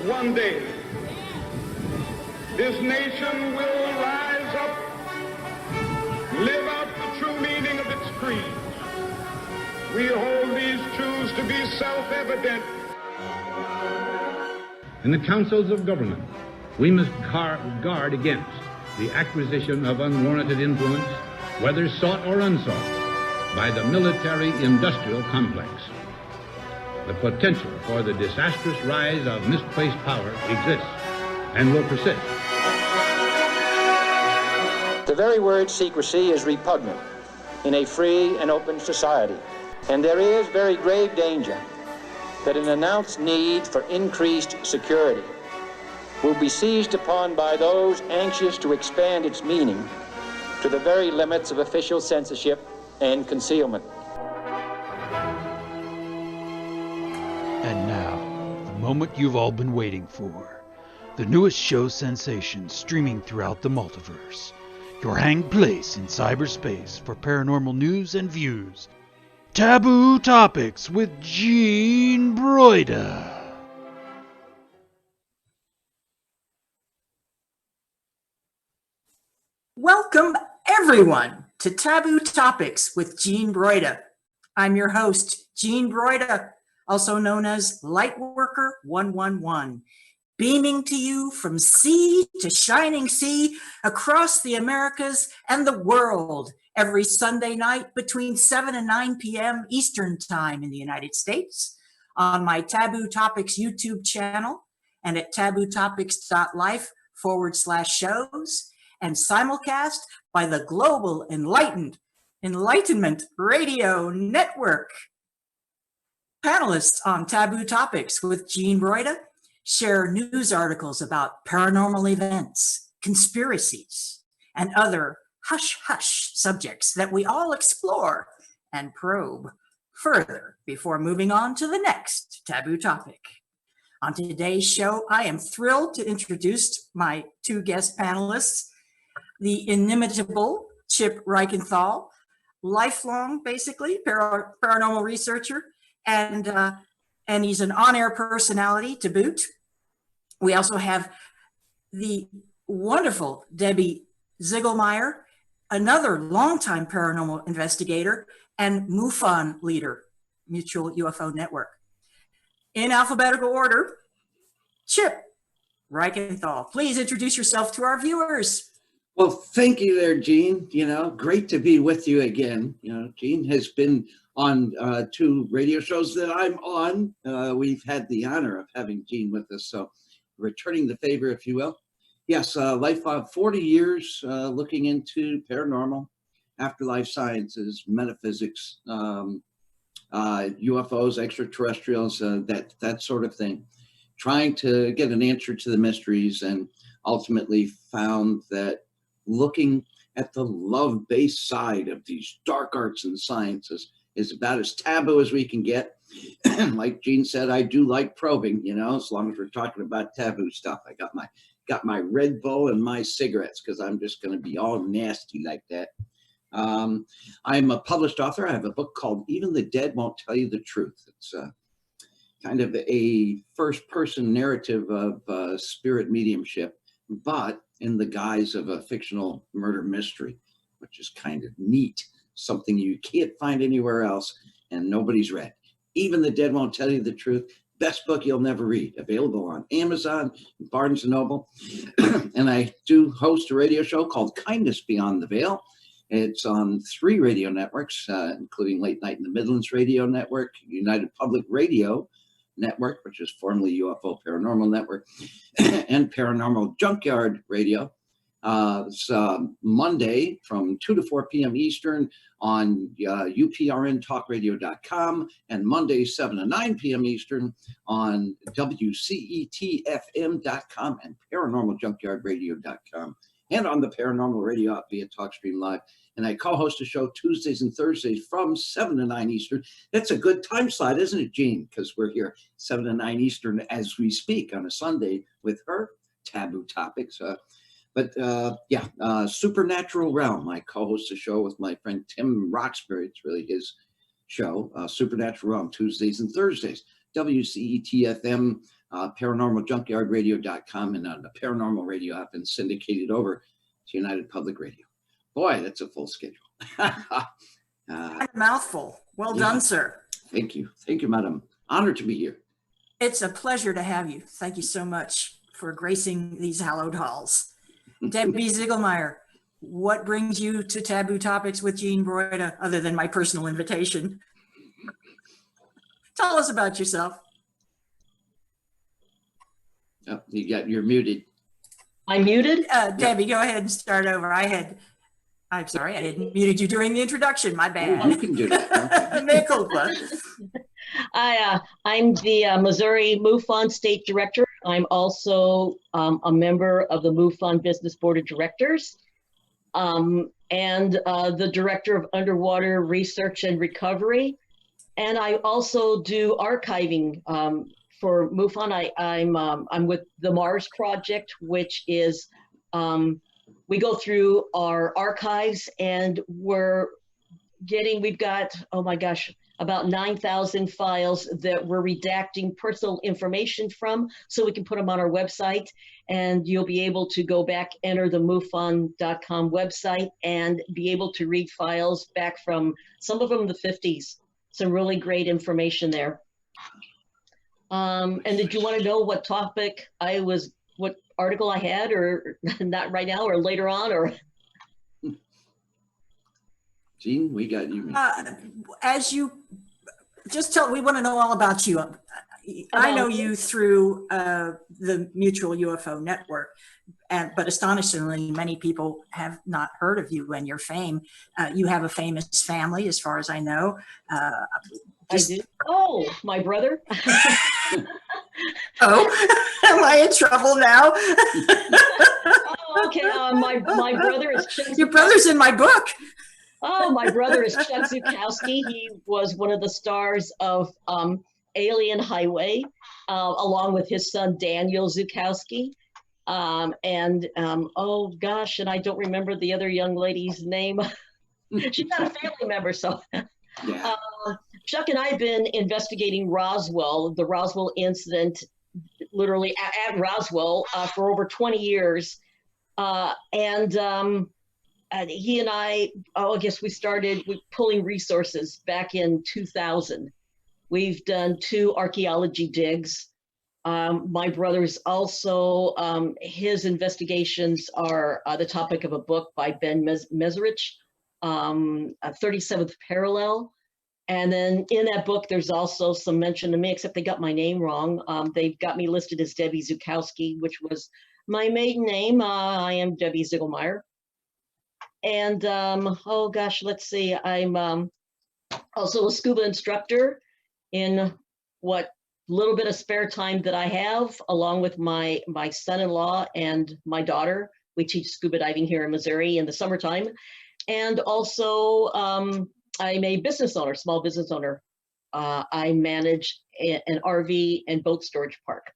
One day, this nation will rise up, live out the true meaning of its creed. We hold these truths to be self-evident. In the councils of government, we must guard against the acquisition of unwarranted influence, whether sought or unsought, by the military-industrial complex. The potential for the disastrous rise of misplaced power exists and will persist. The very word secrecy is repugnant in a free and open society, and there is very grave danger that an announced need for increased security will be seized upon by those anxious to expand its meaning to the very limits of official censorship and concealment. And now, the moment you've all been waiting for. The newest show sensation streaming throughout the multiverse. Your hang place in cyberspace for paranormal news and views. Taboo Topics with Gene Broida. Welcome, everyone, to Taboo Topics with Gene Broida. I'm your host, Gene Broida, also known as Lightworker 111, beaming to you from sea to shining sea across the Americas and the world every Sunday night between 7 and 9 p.m. Eastern Time in the United States on my Taboo Topics YouTube channel and at tabootopics.life/shows and simulcast by the Global Enlightenment Radio Network. Panelists on Taboo Topics with Gene Broida share news articles about paranormal events, conspiracies, and other hush-hush subjects that we all explore and probe further before moving on to the next taboo topic. On today's show, I am thrilled to introduce my two guest panelists, the inimitable Chip Reichenthal, lifelong, basically, paranormal researcher, and he's an on-air personality to boot. We also have the wonderful Debbie Ziegelmeyer, another longtime paranormal investigator and MUFON leader, Mutual UFO Network. In alphabetical order, Chip Reichenthal, please introduce yourself to our viewers. Well, thank you there, Gene. Great to be with you again. Gene has been on 2 radio shows that I'm on. We've had the honor of having Gene with us, so returning the favor, if you will. Yes, life of 40 years looking into paranormal, afterlife sciences, metaphysics, UFOs, extraterrestrials, that sort of thing. Trying to get an answer to the mysteries, and ultimately found that looking at the love-based side of these dark arts and sciences is about as taboo as we can get. Like Gene said, I do like probing, as long as we're talking about taboo stuff. I got my Red Bull and my cigarettes, because I'm just going to be all nasty like that. I'm a published author. I have a book called Even the Dead Won't Tell You the Truth. It's kind of a first-person narrative of spirit mediumship, but in the guise of a fictional murder mystery, which is kind of neat. Something you can't find anywhere else and nobody's read. Even the Dead Won't Tell You the Truth. Best book you'll never read. Available on Amazon, Barnes & Noble. And I do host a radio show called Kindness Beyond the Veil. It's on 3 radio networks, including Late Night in the Midlands Radio Network, United Public Radio Network, which is formerly UFO Paranormal Network, and Paranormal Junkyard Radio. It's Monday from 2 to 4 p.m. Eastern on uprntalkradio.com, and Monday 7 to 9 p.m. Eastern on wcetfm.com and paranormaljunkyardradio.com, and on the Paranormal Radio app via TalkStream Live. And I co-host a show Tuesdays and Thursdays from 7 to 9 Eastern. That's a good time slot, isn't it, Gene? Because we're here 7 to 9 Eastern as we speak on a Sunday with her taboo topics. Supernatural Realm. I co-host a show with my friend Tim Roxbury. It's really his show, Supernatural Realm, Tuesdays and Thursdays. WCETFM, paranormaljunkyardradio.com, and on the Paranormal Radio app, and syndicated over to United Public Radio. Boy, that's a full schedule. A mouthful. Well done, sir. Thank you. Thank you, madam. Honored to be here. It's a pleasure to have you. Thank you so much for gracing these hallowed halls. Debbie Ziegelmeyer, what brings you to Taboo Topics with Gene Broida, other than my personal invitation? Tell us about yourself. Oh, you're muted. I'm muted? Debbie, go ahead and start over. I'm sorry, I hadn't muted you during the introduction. My bad. You can do that. Mea culpa. I'm the Missouri MUFON State Director. I'm also a member of the MUFON Business Board of Directors, and the Director of Underwater Research and Recovery. And I also do archiving for MUFON. I'm with the Mars Project, which is we go through our archives, and we've got, oh my gosh, about 9,000 files that we're redacting personal information from, so we can put them on our website. And you'll be able to go back, enter the MUFON.com website, and be able to read files back from some of them the 50s. Some really great information there. And did you want to know what topic what article I had, or not right now, or later on, or? Gene, we got you. As you just we want to know all about you. I know you through the Mutual UFO Network, but astonishingly, many people have not heard of you and your fame. You have a famous family, as far as I know. I do. Oh, my brother. Oh, am I in trouble now? Oh, okay. My brother is Chuck. Your brother's in my book. Oh, my brother is Chuck Zukowski. He was one of the stars of Alien Highway, along with his son Daniel Zukowski. Oh gosh, and I don't remember the other young lady's name. She's not a family member, so. Yeah. Chuck and I have been investigating Roswell, the Roswell incident, literally at Roswell for over 20 years. And he and I guess we started pulling resources back in 2000. We've done 2 archaeology digs. My brother's also, his investigations are the topic of a book by Ben Meserich, 37th Parallel. And then in that book, there's also some mention of me, except they got my name wrong. They've got me listed as Debbie Zukowski, which was my maiden name. I am Debbie Ziegelmeyer. And oh gosh, let's see. I'm also a scuba instructor in what little bit of spare time that I have, along with my son-in-law and my daughter. We teach scuba diving here in Missouri in the summertime. And also, I'm a business owner, small business owner. I manage an RV and boat storage park.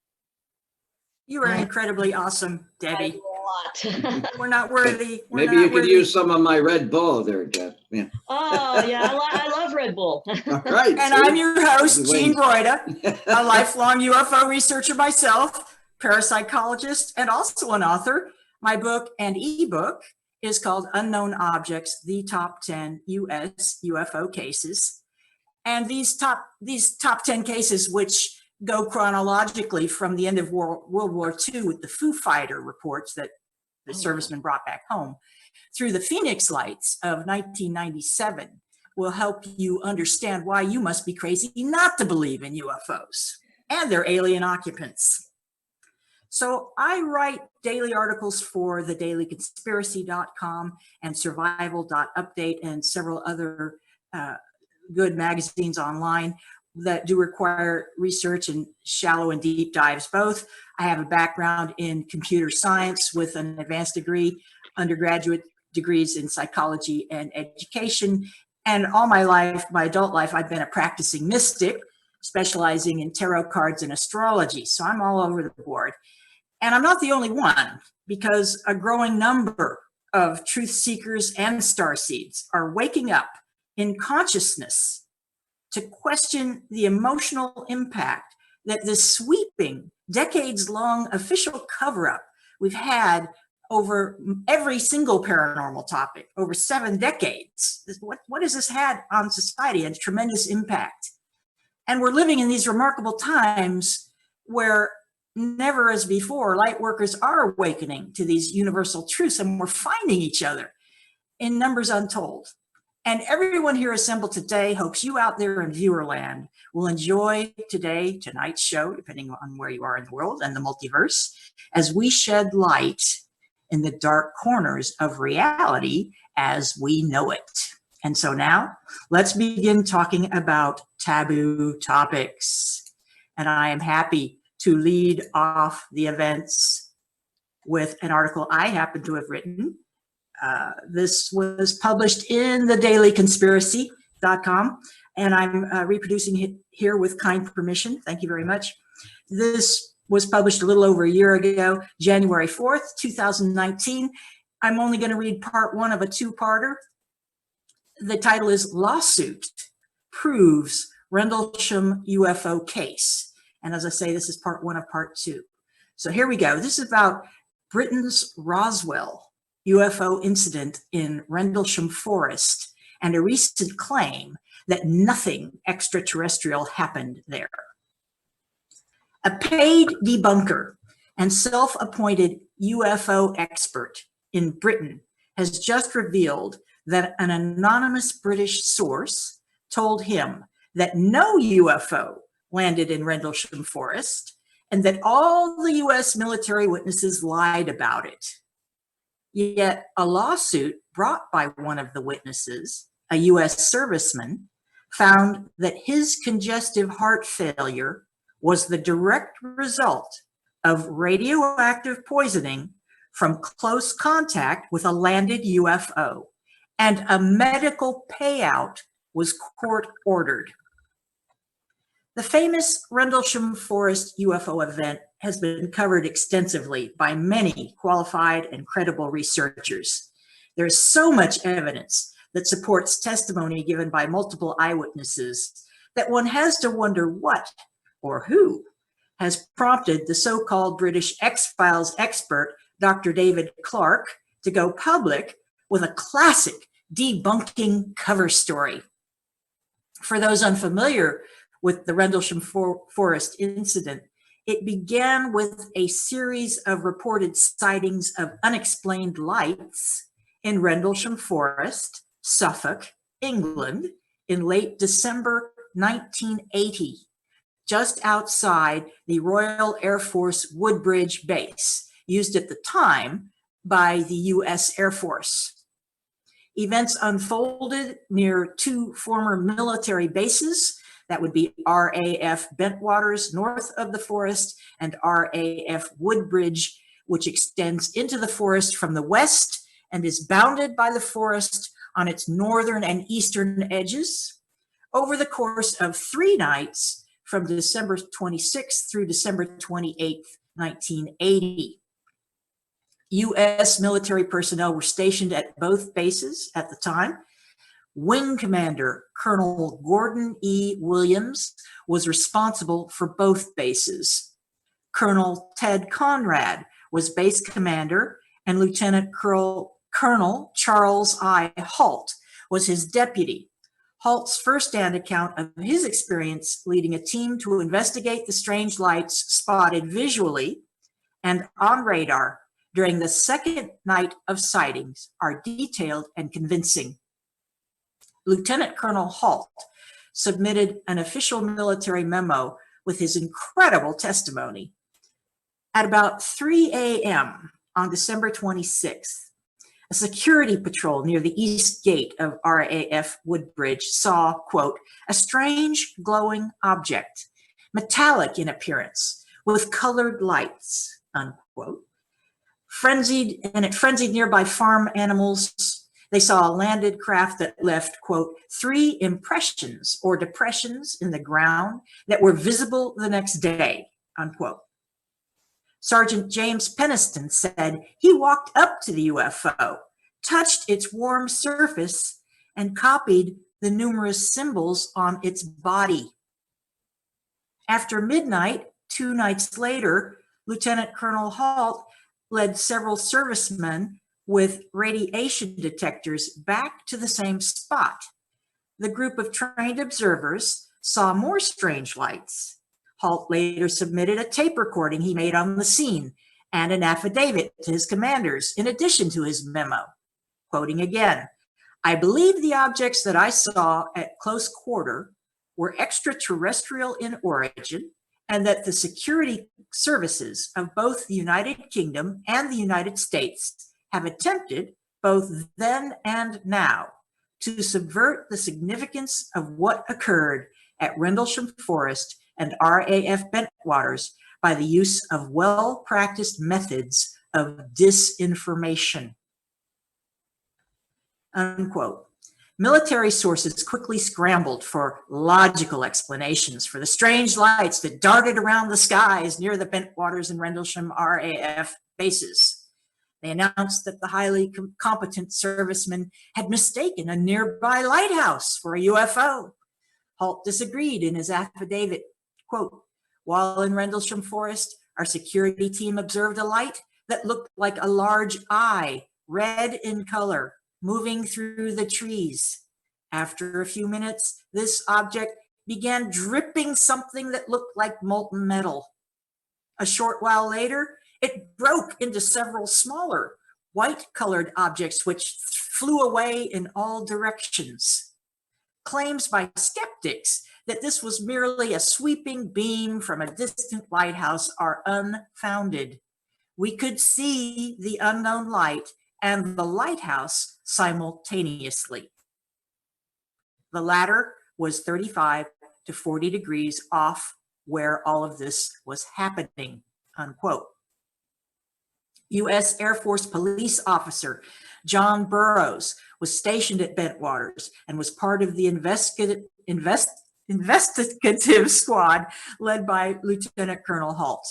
You are incredibly awesome, Debbie. A lot. We're not worthy. Maybe you could use some of my Red Bull there, Jeff. Yeah. Oh, yeah, I love Red Bull. All right. And I'm your host, Jean Broida, a lifelong UFO researcher myself, parapsychologist, and also an author. My book and ebook is called Unknown Objects, the Top 10 U.S. UFO Cases. And these top 10 cases, which go chronologically from the end of World War II with the Foo Fighter reports that the servicemen brought back home, through the Phoenix Lights of 1997, will help you understand why you must be crazy not to believe in UFOs and their alien occupants. So I write daily articles for thedailyconspiracy.com and survival.update and several other good magazines online that do require research and shallow and deep dives both. I have a background in computer science with an advanced degree, undergraduate degrees in psychology and education. And all my life, my adult life, I've been a practicing mystic, specializing in tarot cards and astrology. So I'm all over the board. And I'm not the only one, because a growing number of truth seekers and starseeds are waking up in consciousness to question the emotional impact that this sweeping, decades-long official cover-up we've had over every single paranormal topic over 7 decades. What has this had on society? A tremendous impact. And we're living in these remarkable times where never as before, light workers are awakening to these universal truths, and we're finding each other in numbers untold. And everyone here assembled today hopes you out there in viewerland will enjoy tonight's show, depending on where you are in the world and the multiverse, as we shed light in the dark corners of reality as we know it. And so now let's begin talking about taboo topics. And I am happy to lead off the events with an article I happen to have written. This was published in thedailyconspiracy.com, and I'm reproducing it here with kind permission. Thank you very much. This was published a little over a year ago, January 4th, 2019. I'm only going to read part 1 of a 2-parter. The title is Lawsuit Proves Rendlesham UFO Case. And as I say, this is part 1 of part 2. So here we go. This is about Britain's Roswell UFO incident in Rendelsham Forest and a recent claim that nothing extraterrestrial happened there. A paid debunker and self-appointed UFO expert in Britain has just revealed that an anonymous British source told him that no UFO landed in Rendlesham Forest and that all the US military witnesses lied about it. Yet a lawsuit brought by one of the witnesses, a US serviceman, found that his congestive heart failure was the direct result of radioactive poisoning from close contact with a landed UFO, and a medical payout was court ordered. The famous Rendlesham Forest UFO event has been covered extensively by many qualified and credible researchers. There's so much evidence that supports testimony given by multiple eyewitnesses that one has to wonder what or who has prompted the so-called British X-Files expert, Dr. David Clarke, to go public with a classic debunking cover story. For those unfamiliar with the Rendlesham Forest incident, It began with a series of reported sightings of unexplained lights in Rendlesham Forest, Suffolk, England, in late December 1980, just outside the Royal Air Force Woodbridge base, used at the time by the U.S. Air Force. Events unfolded near two former military bases, that would be RAF Bentwaters north of the forest and RAF Woodbridge, which extends into the forest from the west and is bounded by the forest on its northern and eastern edges. Over the course of 3 nights, from December 26th through December 28th, 1980. U.S. military personnel were stationed at both bases at the time. Wing Commander Colonel Gordon E. Williams was responsible for both bases. Colonel Ted Conrad was base commander, and Lieutenant Colonel Charles I. Halt was his deputy. Halt's first-hand account of his experience leading a team to investigate the strange lights spotted visually and on radar during the second night of sightings are detailed and convincing. Lieutenant Colonel Halt submitted an official military memo with his incredible testimony. At about 3 a.m. on December 26th, a security patrol near the east gate of RAF Woodbridge saw, quote, a strange glowing object, metallic in appearance, with colored lights, unquote. It frenzied nearby farm animals. They saw a landed craft that left, quote, 3 impressions or depressions in the ground that were visible the next day, unquote. Sergeant James Peniston said he walked up to the UFO, touched its warm surface, and copied the numerous symbols on its body. After midnight, 2 nights later, Lieutenant Colonel Halt led several servicemen with radiation detectors back to the same spot. The group of trained observers saw more strange lights. Halt later submitted a tape recording he made on the scene and an affidavit to his commanders in addition to his memo. Quoting again, I believe the objects that I saw at close quarter were extraterrestrial in origin, and that the security services of both the United Kingdom and the United States have attempted, both then and now, to subvert the significance of what occurred at Rendlesham Forest and RAF Bentwaters by the use of well-practiced methods of disinformation. Unquote. Military sources quickly scrambled for logical explanations for the strange lights that darted around the skies near the Bentwaters and Rendlesham RAF bases. They announced that the highly competent servicemen had mistaken a nearby lighthouse for a UFO. Halt disagreed in his affidavit, quote, while in Rendlesham Forest, our security team observed a light that looked like a large eye, red in color, moving through the trees. After a few minutes, this object began dripping something that looked like molten metal. A short while later, it broke into several smaller, white-colored objects which flew away in all directions. Claims by skeptics that this was merely a sweeping beam from a distant lighthouse are unfounded. We could see the unknown light and the lighthouse simultaneously. The latter was 35 to 40 degrees off where all of this was happening, unquote. U.S. Air Force police officer John Burroughs was stationed at Bentwaters and was part of the investigative squad led by Lieutenant Colonel Halt.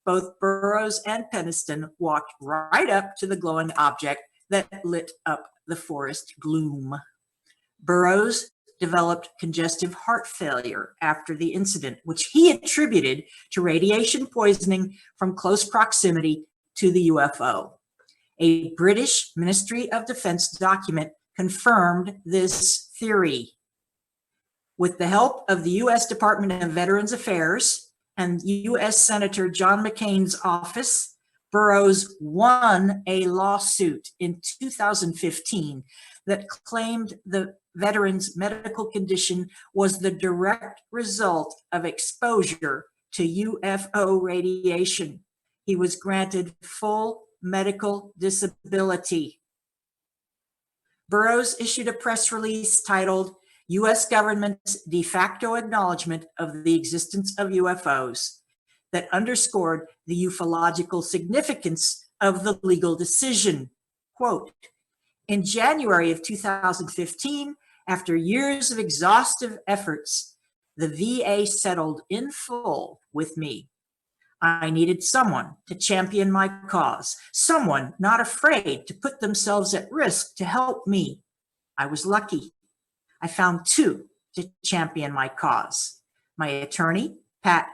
Both Burroughs and Peniston walked right up to the glowing object that lit up the forest gloom. Burroughs developed congestive heart failure after the incident, which he attributed to radiation poisoning from close proximity to the UFO. A British Ministry of Defense document confirmed this theory. With the help of the U.S. Department of Veterans Affairs, and U.S. Senator John McCain's office, Burroughs won a lawsuit in 2015 that claimed the veteran's medical condition was the direct result of exposure to UFO radiation. He was granted full medical disability. Burroughs issued a press release titled U.S. Government's de facto acknowledgement of the existence of UFOs that underscored the ufological significance of the legal decision. Quote, in January of 2015, after years of exhaustive efforts, the VA settled in full with me. I needed someone to champion my cause, someone not afraid to put themselves at risk to help me. I was lucky. I found two to champion my cause. My attorney, Pat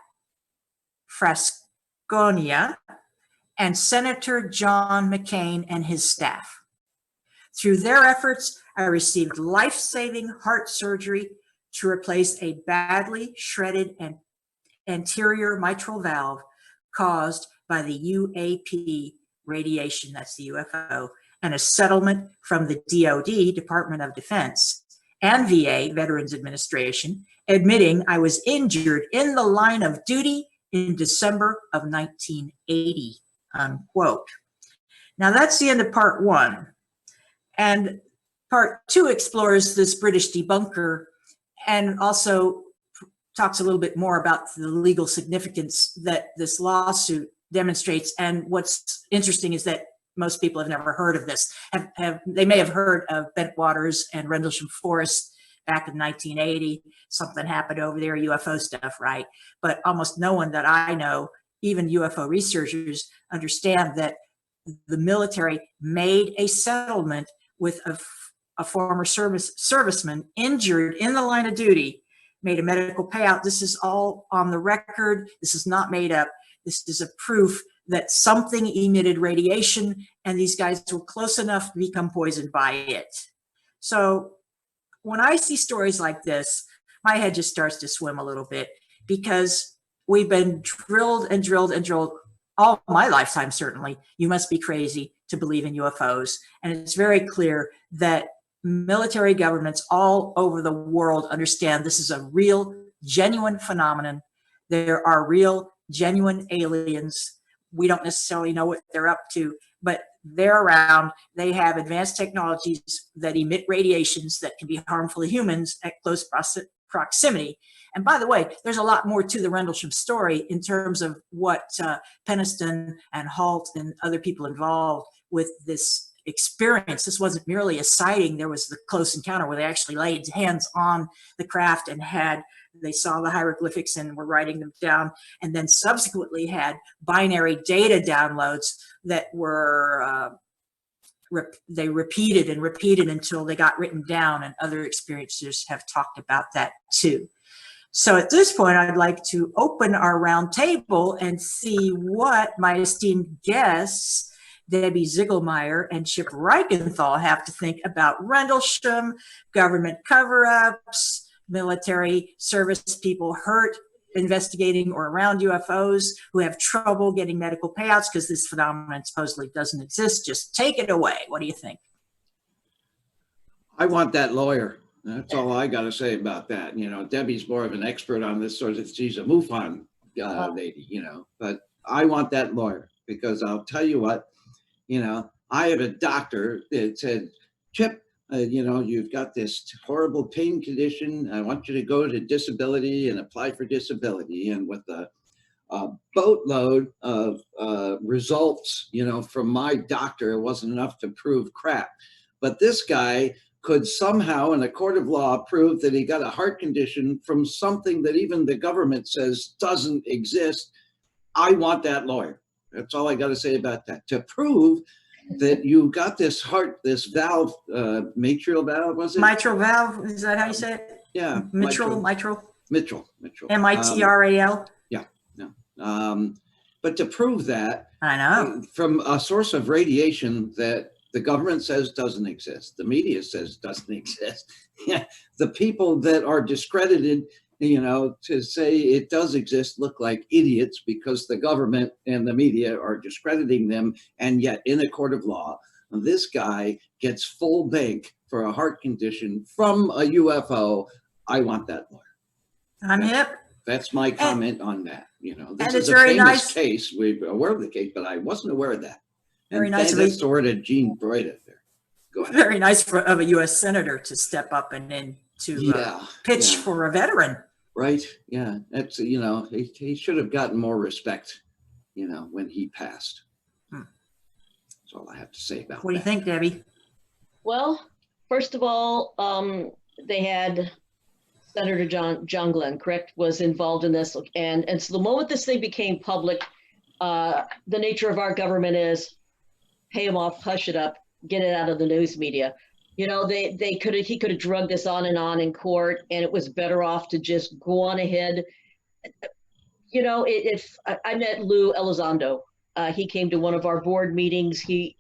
Frasconia, and Senator John McCain and his staff. Through their efforts, I received life-saving heart surgery to replace a badly shredded and anterior mitral valve caused by the UAP radiation, that's the UFO, and a settlement from the DoD, Department of Defense, and VA, Veterans Administration, admitting I was injured in the line of duty in December of 1980, unquote. Now that's the end of part one. And part two explores this British debunker and also talks a little bit more about the legal significance that this lawsuit demonstrates. And what's interesting is that most people have never heard of this. They may have heard of Bentwaters and Rendlesham Forest back in 1980. Something happened over there, UFO stuff, right? But almost no one that I know, even UFO researchers, understand that the military made a settlement with a former serviceman injured in the line of duty, made a medical payout. This is all on the record. This is not made up. This is a proof that something emitted radiation and these guys were close enough to become poisoned by it. So when I see stories like this, my head just starts to swim a little bit, because we've been drilled and drilled and drilled all my lifetime, certainly. You must be crazy to believe in UFOs. And it's very clear that military governments all over the world understand this is a real, genuine phenomenon. There are real, genuine aliens. We don't necessarily know what they're up to, but they're around. They have advanced technologies that emit radiations that can be harmful to humans at close proximity. And by the way, there's a lot more to the Rendlesham story in terms of what Peniston and Halt and other people involved with this experience. This wasn't merely a sighting. There was the close encounter where they actually laid hands on the craft and they saw the hieroglyphics and were writing them down, and then subsequently had binary data downloads that were they repeated and repeated until they got written down, and other experiencers have talked about that too. So at this point, I'd like to open our round table and see what my esteemed guests, Debbie Ziegelmeyer and Chip Reichenthal, have to think about Rendlesham, government cover-ups, military service people hurt investigating or around UFOs who have trouble getting medical payouts because this phenomenon supposedly doesn't exist. Just take it away. What do you think? I want that lawyer. That's all I got to say about that. You know, Debbie's more of an expert on this sort of, she's a MUFON lady, you know, but I want that lawyer, because I'll tell you what, you know, I have a doctor that said, Chip, you know, you've got this horrible pain condition. I want you to go to disability and apply for disability. And with a boatload of results, you know, from my doctor, it wasn't enough to prove crap. But this guy could somehow, in a court of law, prove that he got a heart condition from something that even the government says doesn't exist. I want that lawyer. That's all I got to say about that. To prove that you got this heart, this valve, mitral valve, was it? Mitral valve, is that how you say it? Yeah. Mitral. MITRAL. Yeah, no. But to prove that, I know, from a source of radiation that the government says doesn't exist, the media says doesn't exist, yeah, the people that are discredited to say it does exist look like idiots because the government and the media are discrediting them. And yet in a court of law, this guy gets full bank for a heart condition from a UFO. I want that lawyer. I'm hip. That's my comment on that. This it's is a very famous nice case. We're aware of the case, but I wasn't aware of that. Very And nice of that's sort of Gene Broida there. Go ahead. Very nice of a U.S. senator to step up and then to pitch for a veteran. Right. Yeah. That's, he should have gotten more respect, when he passed. That's all I have to say about that. What do you think, Debbie? Well, first of all, they had Senator John Glenn, correct, was involved in this. And so the moment this thing became public, the nature of our government is pay him off, hush it up, get it out of the news media. He could have drugged this on and on in court, and it was better off to just go on ahead. If I met Lou Elizondo, he came to one of our board meetings. He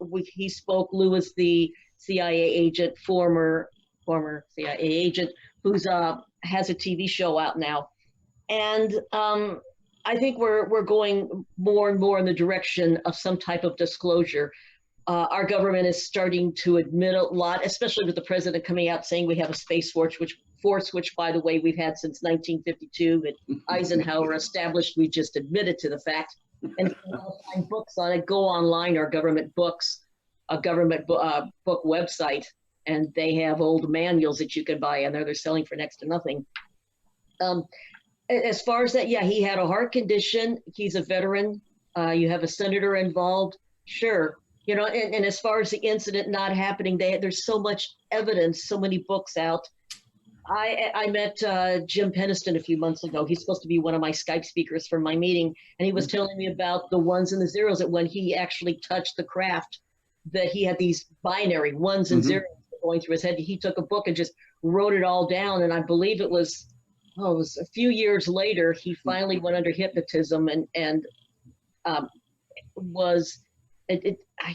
spoke. Lou was the CIA agent, former CIA agent, who's has a TV show out now, and I think we're going more and more in the direction of some type of disclosure. Our government is starting to admit a lot, especially with the president coming out saying we have a space force, which by the way, we've had since 1952, that Eisenhower established. We just admitted to the fact. And if you want to find books on it, go online, our government books, a government book website, and they have old manuals that you can buy, and they're selling for next to nothing. As far as that, yeah, he had a heart condition. He's a veteran. You have a senator involved. Sure. And as far as the incident not happening, there's so much evidence, so many books out. I met Jim Peniston a few months ago. He's supposed to be one of my Skype speakers for my meeting. And he was telling me about the ones and the zeros, that when he actually touched the craft, that he had these binary ones and zeros going through his head. He took a book and just wrote it all down. And I believe it was a few years later, he finally went under hypnotism and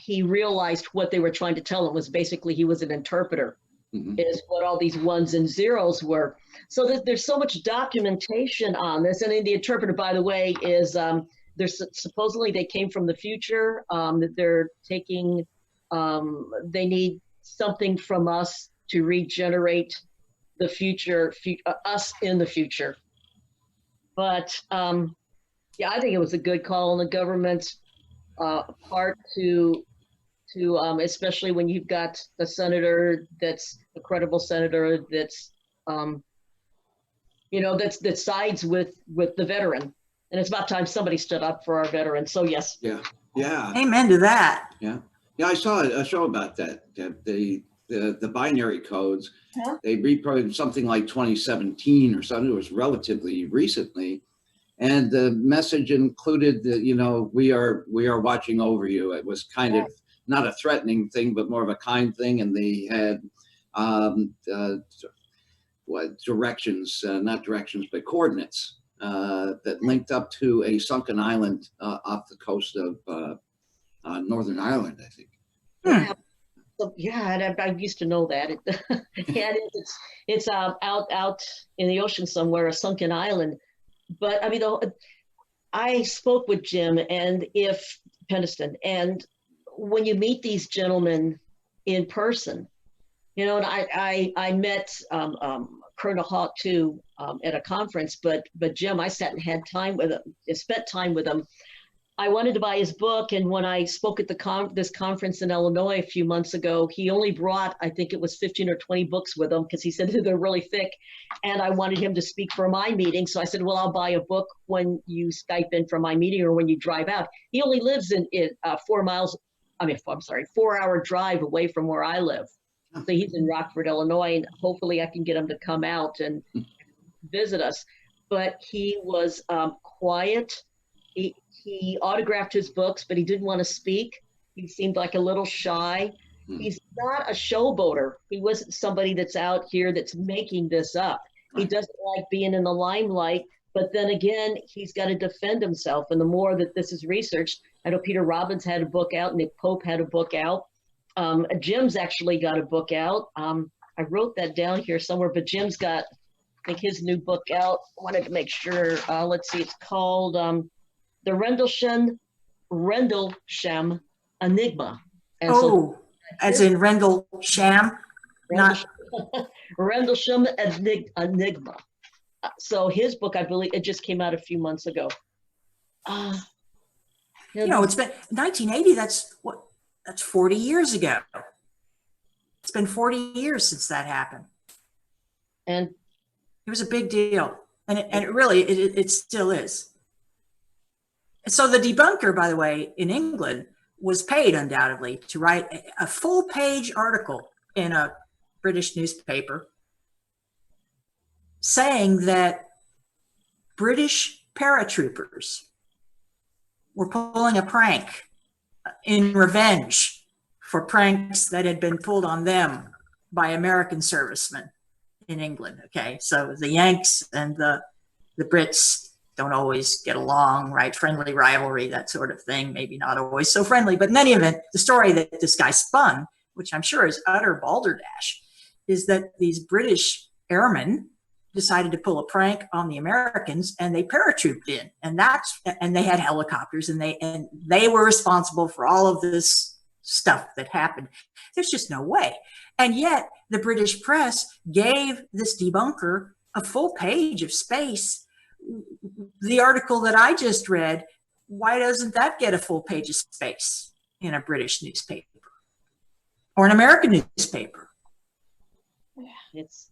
he realized what they were trying to tell him was basically he was an interpreter, is what all these ones and zeros were. So there's so much documentation on this. And the interpreter, by the way, is supposedly they came from the future, that they're taking, they need something from us to regenerate the future, us in the future. But yeah, I think it was a good call on the government's part to especially when you've got a senator that's a credible senator that's that sides with the veteran. And it's about time somebody stood up for our veterans. So yes. Yeah. Amen to that. Yeah. I saw a show about that. The binary codes. They reprogrammed something like 2017 or something. It was relatively recently. And the message included that, we are watching over you. It was kind of not a threatening thing, but more of a kind thing. And they had directions, not directions, but coordinates that linked up to a sunken island off the coast of Northern Ireland, I think. So, yeah, I used to know that. It's out in the ocean somewhere, a sunken island. But I mean, I spoke with Jim and Peniston, and when you meet these gentlemen in person, and I met Colonel Hawk too at a conference, but Jim, I sat and had time with him, spent time with him. I wanted to buy his book, and when I spoke at this conference in Illinois a few months ago, he only brought, I think it was 15 or 20 books with him because he said they're really thick, and I wanted him to speak for my meeting. So I said, well, I'll buy a book when you Skype in for my meeting or when you drive out. He only lives in 4-hour drive away from where I live. So he's in Rockford, Illinois, and hopefully I can get him to come out and visit us. But he was quiet. He autographed his books, but he didn't want to speak. He seemed like a little shy. He's not a showboater. He wasn't somebody that's out here that's making this up. He doesn't like being in the limelight, but then again, he's got to defend himself. And the more that this is researched, I know Peter Robbins had a book out, Nick Pope had a book out. Jim's actually got a book out. I wrote that down here somewhere, but Jim's got think his new book out. I wanted to make sure. Let's see, it's called The Rendelsham Enigma. And Oh, as in Rendelsham, not Rendelsham Enigma. So his book, I believe, it just came out a few months ago. it's been 1980. That's 40 years ago. It's been 40 years since that happened. And it was a big deal. And it really, it still is. So the debunker, by the way, in England was paid undoubtedly to write a full page article in a British newspaper saying that British paratroopers were pulling a prank in revenge for pranks that had been pulled on them by American servicemen in England. Okay, so the Yanks and the Brits don't always get along, right? Friendly rivalry, that sort of thing. Maybe not always so friendly, but in any event, the story that this guy spun, which I'm sure is utter balderdash, is that these British airmen decided to pull a prank on the Americans, and they paratrooped in, and they had helicopters, and they were responsible for all of this stuff that happened. There's just no way. And yet the British press gave this debunker a full page of space. The article that I just read, why doesn't that get a full page of space in a British newspaper or an American newspaper? It's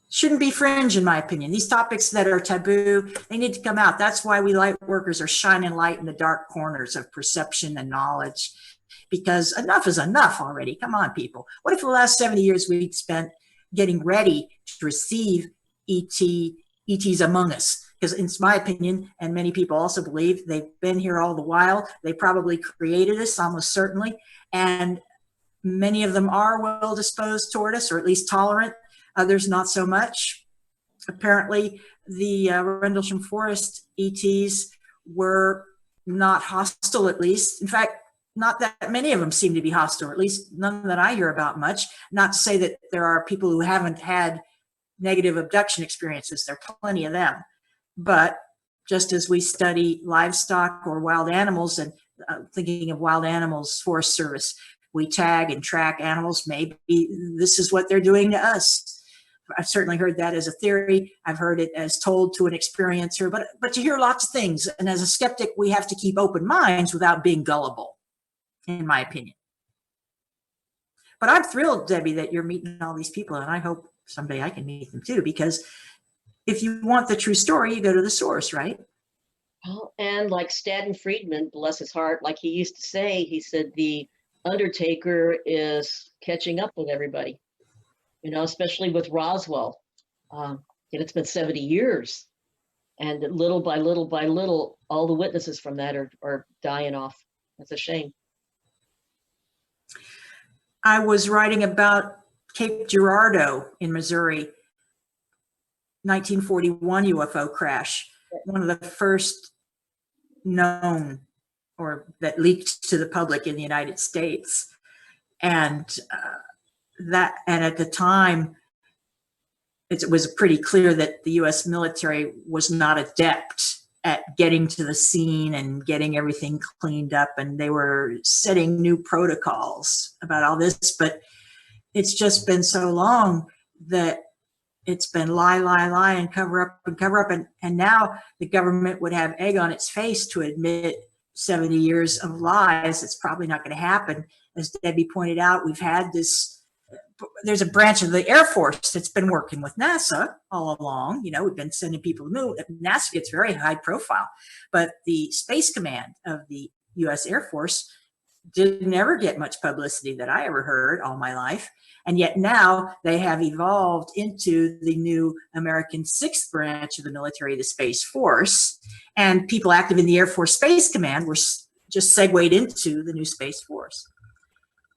shouldn't be fringe, in my opinion. These topics that are taboo, they need to come out. That's why we light workers are shining light in the dark corners of perception and knowledge, because enough is enough already. Come on, people. What if the last 70 years we'd spent getting ready to receive ETs among us? Because in my opinion, and many people also believe, they've been here all the while. They probably created us, almost certainly. And many of them are well disposed toward us, or at least tolerant. Others not so much. Apparently, the Rendelsham Forest ETs were not hostile, at least. In fact, not that many of them seem to be hostile, or at least none that I hear about much. Not to say that there are people who haven't had negative abduction experiences. There are plenty of them. But just as we study livestock or wild animals, and thinking of Wild Animals Forest Service, we tag and track animals. Maybe this is what they're doing to us. I've certainly heard that as a theory. I've heard it as told to an experiencer, but you hear lots of things. And as a skeptic, we have to keep open minds without being gullible, in my opinion. But I'm thrilled, Debbie, that you're meeting all these people, and I hope someday I can meet them too, because if you want the true story, you go to the source, right? Well, and like Stanton Friedman, bless his heart, like he used to say, he said the Undertaker is catching up with everybody. Especially with Roswell. It's been 70 years. And little by little by little, all the witnesses from that are dying off. That's a shame. I was writing about Cape Girardeau in Missouri, 1941 UFO crash, one of the first known or that leaked to the public in the United States. And at the time, it was pretty clear that the U.S. military was not adept at getting to the scene and getting everything cleaned up, and they were setting new protocols about all this. But it's just been so long that it's been lie, and cover up, and now the government would have egg on its face to admit 70 years of lies. It's probably not going to happen. As Debbie pointed out, we've had this. There's a branch of the Air Force that's been working with NASA all along. We've been sending people to the moon. NASA gets very high profile, but the Space Command of the U.S. Air Force didn't ever get much publicity that I ever heard all my life. And yet now they have evolved into the new American sixth branch of the military, the Space Force. And people active in the Air Force Space Command were just segued into the new Space Force.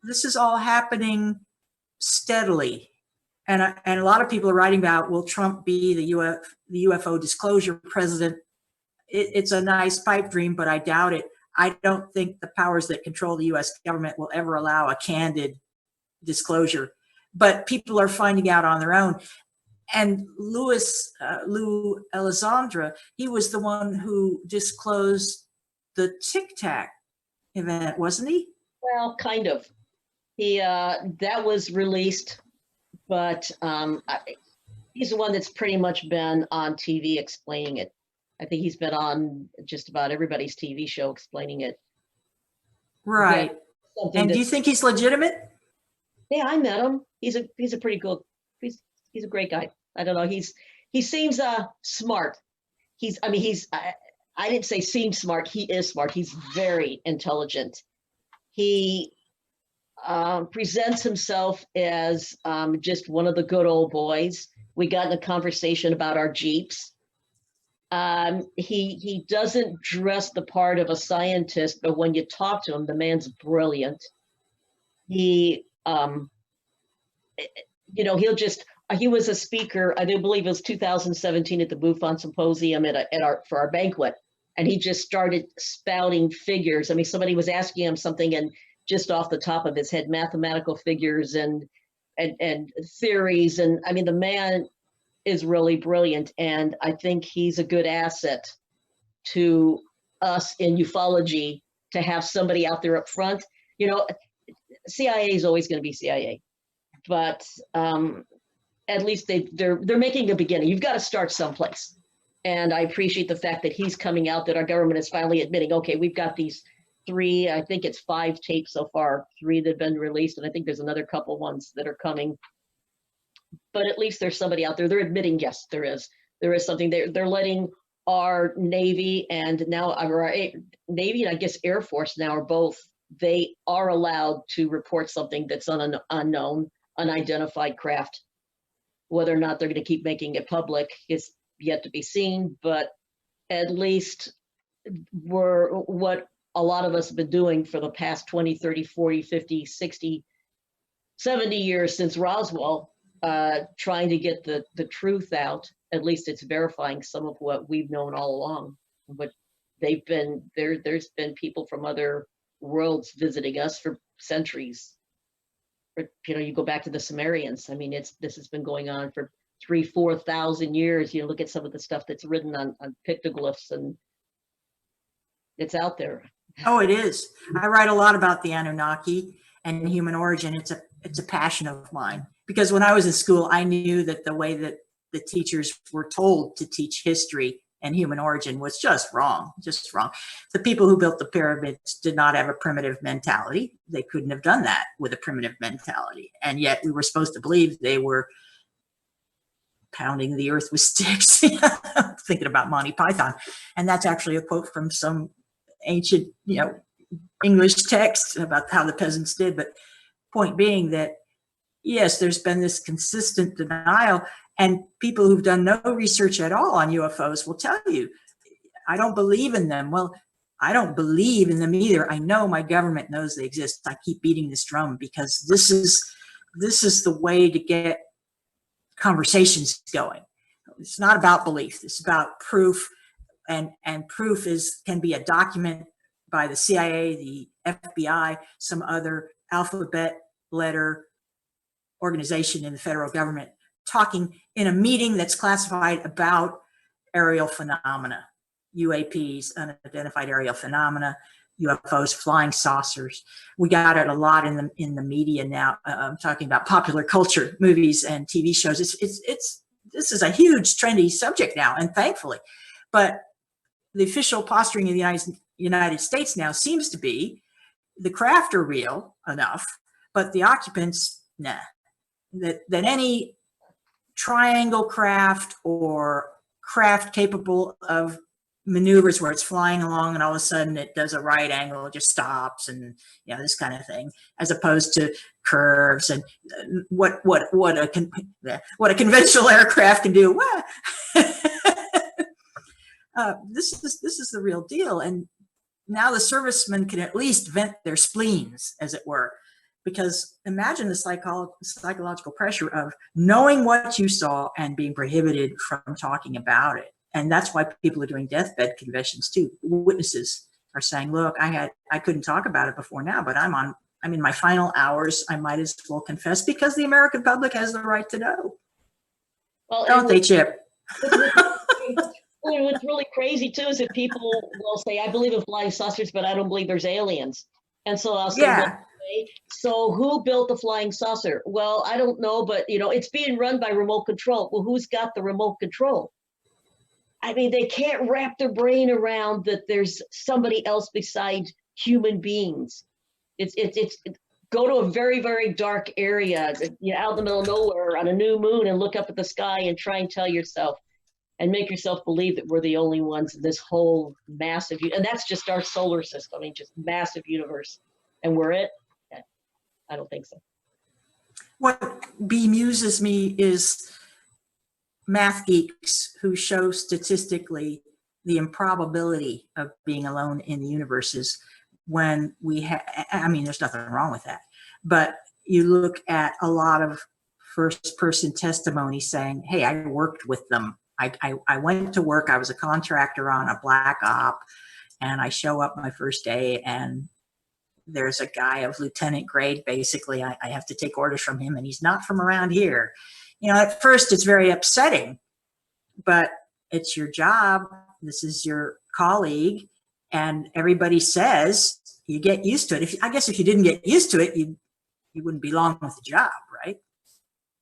This is all happening steadily. And a lot of people are writing about, will Trump be the UFO disclosure president? It's a nice pipe dream, but I doubt it. I don't think the powers that control the U.S. government will ever allow a candid disclosure. But people are finding out on their own. And Lou Alessandra, he was the one who disclosed the Tic Tac event, wasn't he? Well, kind of. He that was released, but he's the one that's pretty much been on TV explaining it. I think he's been on just about everybody's TV show explaining it. Right. And do you think he's legitimate? Yeah, I met him. He's a pretty cool. He's a great guy. I don't know. He seems smart. I didn't say seems smart. He is smart. He's very intelligent. He presents himself as just one of the good old boys. We got in a conversation about our Jeeps. He doesn't dress the part of a scientist, but when you talk to him, the man's brilliant. He, he was a speaker, I do believe it was 2017 at the MUFON Symposium for our banquet. And he just started spouting figures. I mean, somebody was asking him something and just off the top of his head, mathematical figures and theories. And I mean, the man is really brilliant. And I think he's a good asset to us in ufology to have somebody out there up front. You know, CIA is always going to be CIA, but at least they're making a beginning. You've got to start someplace. And I appreciate the fact that he's coming out, that our government is finally admitting, okay, we've got these 3, I think it's 5 tapes so far, 3 that have been released. And I think there's another couple ones that are coming. But at least there's somebody out there. They're admitting, yes, there is something. They're letting our Navy and now our Navy and I guess Air Force now are both, they are allowed to report something that's on an unknown, unidentified craft. Whether or not they're going to keep making it public is yet to be seen, but at least what a lot of us have been doing for the past 20, 30, 40, 50, 60, 70 years since Roswell, trying to get the truth out. At least it's verifying some of what we've known all along. But there's been people from other worlds visiting us for centuries. You go back to the Sumerians. I mean, this has been going on for 3,000-4,000 years. You know, look at some of the stuff that's written on pictoglyphs, and it's out there. Oh, it is. I write a lot about the Anunnaki and human origin. It's a passion of mine, because when I was in school, I knew that the way that the teachers were told to teach history and human origin was just wrong. The people who built the pyramids did not have a primitive mentality. They couldn't have done that with a primitive mentality. And yet we were supposed to believe they were pounding the earth with sticks. Thinking about Monty Python. And that's actually a quote from some ancient, English text about how the peasants did. But point being that, yes, there's been this consistent denial. And people who've done no research at all on UFOs will tell you, I don't believe in them. Well, I don't believe in them either. I know my government knows they exist. I keep beating this drum because this is the way to get conversations going. It's not about belief. It's about proof. And proof can be a document by the CIA, the FBI, some other alphabet letter organization in the federal government, talking in a meeting that's classified about aerial phenomena, UAPs, unidentified aerial phenomena, UFOs, flying saucers. We got it a lot in the media now. I'm talking about popular culture, movies and TV shows. This is a huge trendy subject now, and thankfully, but the official posturing of the United States now seems to be the craft are real enough, but the occupants, nah. That any triangle craft or craft capable of maneuvers where it's flying along and all of a sudden it does a right angle, it just stops, and this kind of thing, as opposed to curves and what a conventional aircraft can do. This is the real deal, and now the servicemen can at least vent their spleens, as it were. Because imagine the psychological pressure of knowing what you saw and being prohibited from talking about it. And that's why people are doing deathbed confessions too. Witnesses are saying, look, I couldn't talk about it before now, but I'm in my final hours. I might as well confess because the American public has the right to know. Well, Don't they, Chip? what's really crazy too is that people will say, I believe in flying saucers, but I don't believe there's aliens. And so I'll say, well, Yeah. okay, so who built the flying saucer? Well, I don't know, but it's being run by remote control. Well, who's got the remote control? I mean, they can't wrap their brain around that there's somebody else besides human beings. It's go to a very, very dark area, out in the middle of nowhere on a new moon and look up at the sky and try and tell yourself and make yourself believe that we're the only ones in this whole massive, and that's just our solar system, I mean, just massive universe. And we're it? I don't think so. What bemuses me is math geeks who show statistically the improbability of being alone in the universes when we have, I mean, there's nothing wrong with that, but you look at a lot of first person testimony saying, hey, I worked with them. I went to work, I was a contractor on a black op, and I show up my first day and there's a guy of lieutenant grade, basically, I have to take orders from him and he's not from around here. At first it's very upsetting, but it's your job. This is your colleague, and everybody says you get used to it. I guess if you didn't get used to it, you wouldn't be long with the job, right?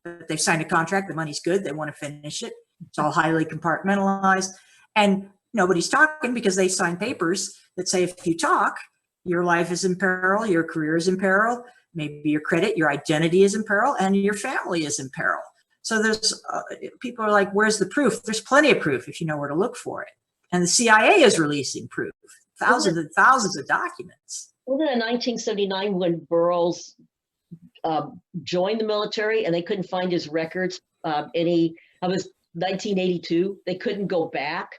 But they've signed a contract, the money's good, they want to finish it. It's all highly compartmentalized, and nobody's talking because they sign papers that say if you talk, your life is in peril, your career is in peril, maybe your credit, your identity is in peril, and your family is in peril. So there's people are like, where's the proof? There's plenty of proof if you know where to look for it. And the CIA is releasing proof, thousands and thousands of documents. Wasn't it in 1979 when Burroughs joined the military and they couldn't find his records? It was 1982. They couldn't go back.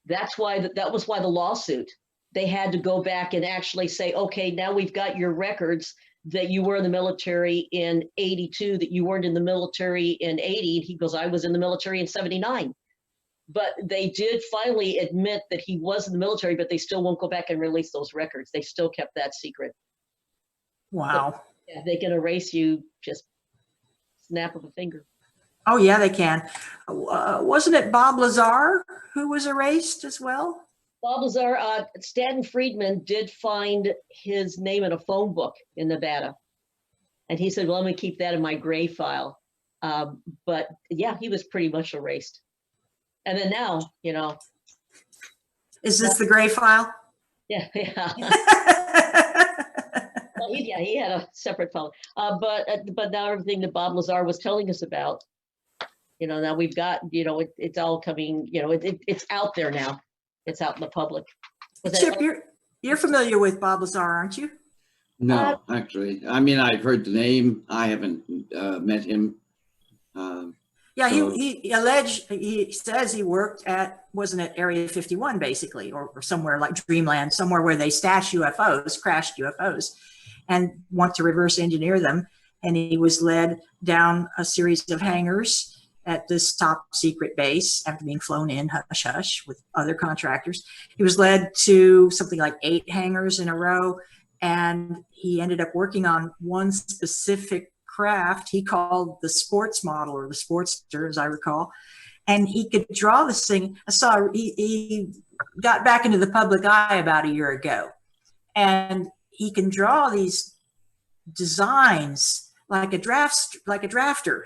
That was why the lawsuit. They had to go back and actually say, okay, now we've got your records that you were in the military in 82, that you weren't in the military in 80. And he goes, I was in the military in 79. But they did finally admit that he was in the military, but they still won't go back and release those records. They still kept that secret. Wow. So, yeah, they can erase you just snap of a finger. Oh yeah, they can. Wasn't it Bob Lazar who was erased as well? Bob Lazar, Stanton Friedman did find his name in a phone book in Nevada. And he said, well, let me keep that in my gray file. But yeah, he was pretty much erased. And then now, Is this the gray file? Yeah. Well, he had a separate file. But now everything that Bob Lazar was telling us about, now we've got, it's all coming, it's out there now. It's out in the public. Chip, you're familiar with Bob Lazar, aren't you? No, actually. I mean, I've heard the name. I haven't met him. Yeah, so. he says he worked wasn't it Area 51 basically, or somewhere like Dreamland, somewhere where they stash UFOs, crashed UFOs, and want to reverse engineer them. And he was led down a series of hangars at this top secret base after being flown in hush hush with other contractors. He was led to something like 8 hangars in a row, and he ended up working on one specific craft he called the sports model, or the Sportster, as I recall. And he could draw this thing. He got back into the public eye about a year ago, and he can draw these designs like a drafter.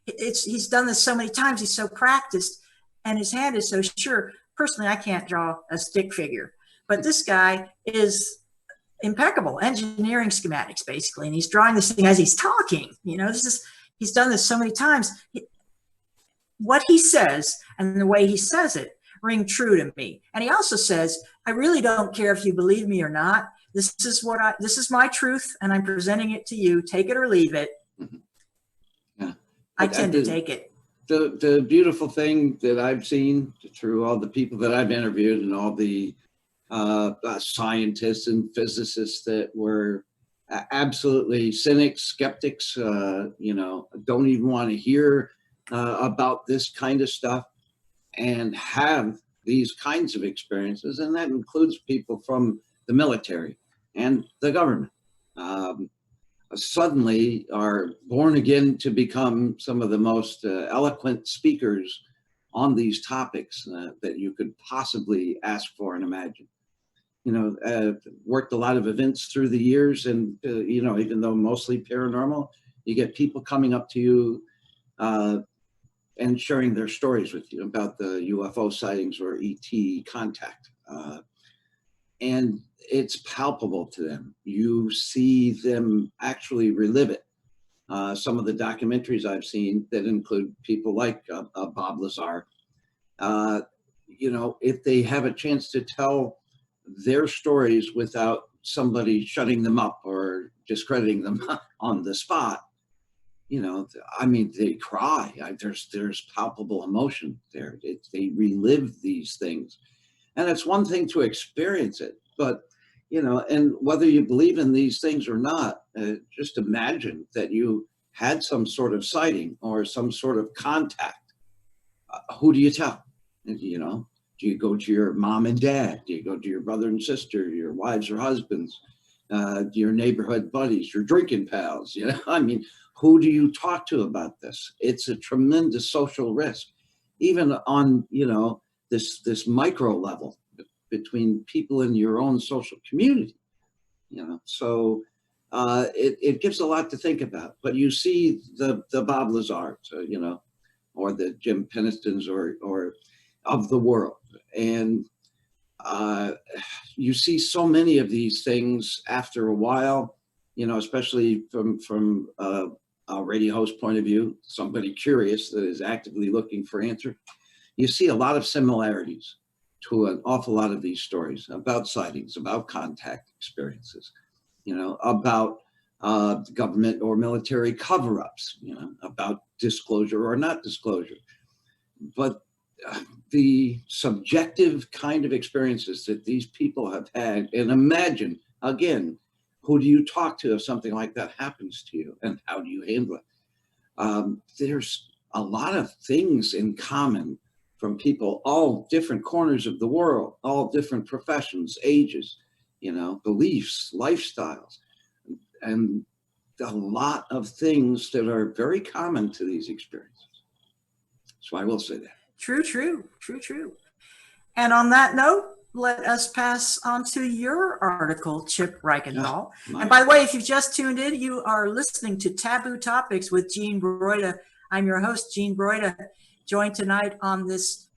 He's done this so many times. He's so practiced, and his hand is so sure. Personally, I can't draw a stick figure, but this guy is impeccable engineering schematics, basically, and he's drawing this thing as he's talking. He's done this so many times. What he says and the way he says it ring true to me. And he also says, I really don't care if you believe me or not. This is my truth, and I'm presenting it to you. Take it or leave it. Yeah. I tend to take it. The beautiful thing that I've seen through all the people that I've interviewed and all the scientists and physicists that were absolutely cynics, skeptics, don't even want to hear about this kind of stuff, and have these kinds of experiences. And that includes people from the military and the government. suddenly are born again to become some of the most eloquent speakers on these topics that you could possibly ask for and imagine. Worked a lot of events through the years, and even though mostly paranormal, you get people coming up to you and sharing their stories with you about the UFO sightings or ET contact. And it's palpable to them. You see them actually relive it. Some of the documentaries I've seen that include people like Bob Lazar, if they have a chance to tell their stories without somebody shutting them up or discrediting them on the spot, they cry. There's palpable emotion there. They relive these things. And it's one thing to experience it, but, and whether you believe in these things or not, just imagine that you had some sort of sighting or some sort of contact. Who do you tell? And, do you go to your mom and dad? Do you go to your brother and sister, your wives or husbands, your neighborhood buddies, your drinking pals? Who do you talk to about this? It's a tremendous social risk, even on, this micro level between people in your own social community, so it gives a lot to think about. But you see the Bob Lazars, or the Jim Penistons or of the world, and you see so many of these things after a while, especially from a radio host point of view, somebody curious that is actively looking for answers. You see a lot of similarities to an awful lot of these stories about sightings, about contact experiences, about government or military cover-ups, about disclosure or not disclosure. But the subjective kind of experiences that these people have had, and imagine, again, who do you talk to if something like that happens to you, and how do you handle it? There's a lot of things in common from people, all different corners of the world, all different professions, ages, beliefs, lifestyles, and a lot of things that are very common to these experiences. So I will say that. True. And on that note, let us pass on to your article, Chip Reichenthal. And by the way, if you've just tuned in, you are listening to Taboo Topics with Gene Broida. I'm your host, Gene Broida, joined tonight on this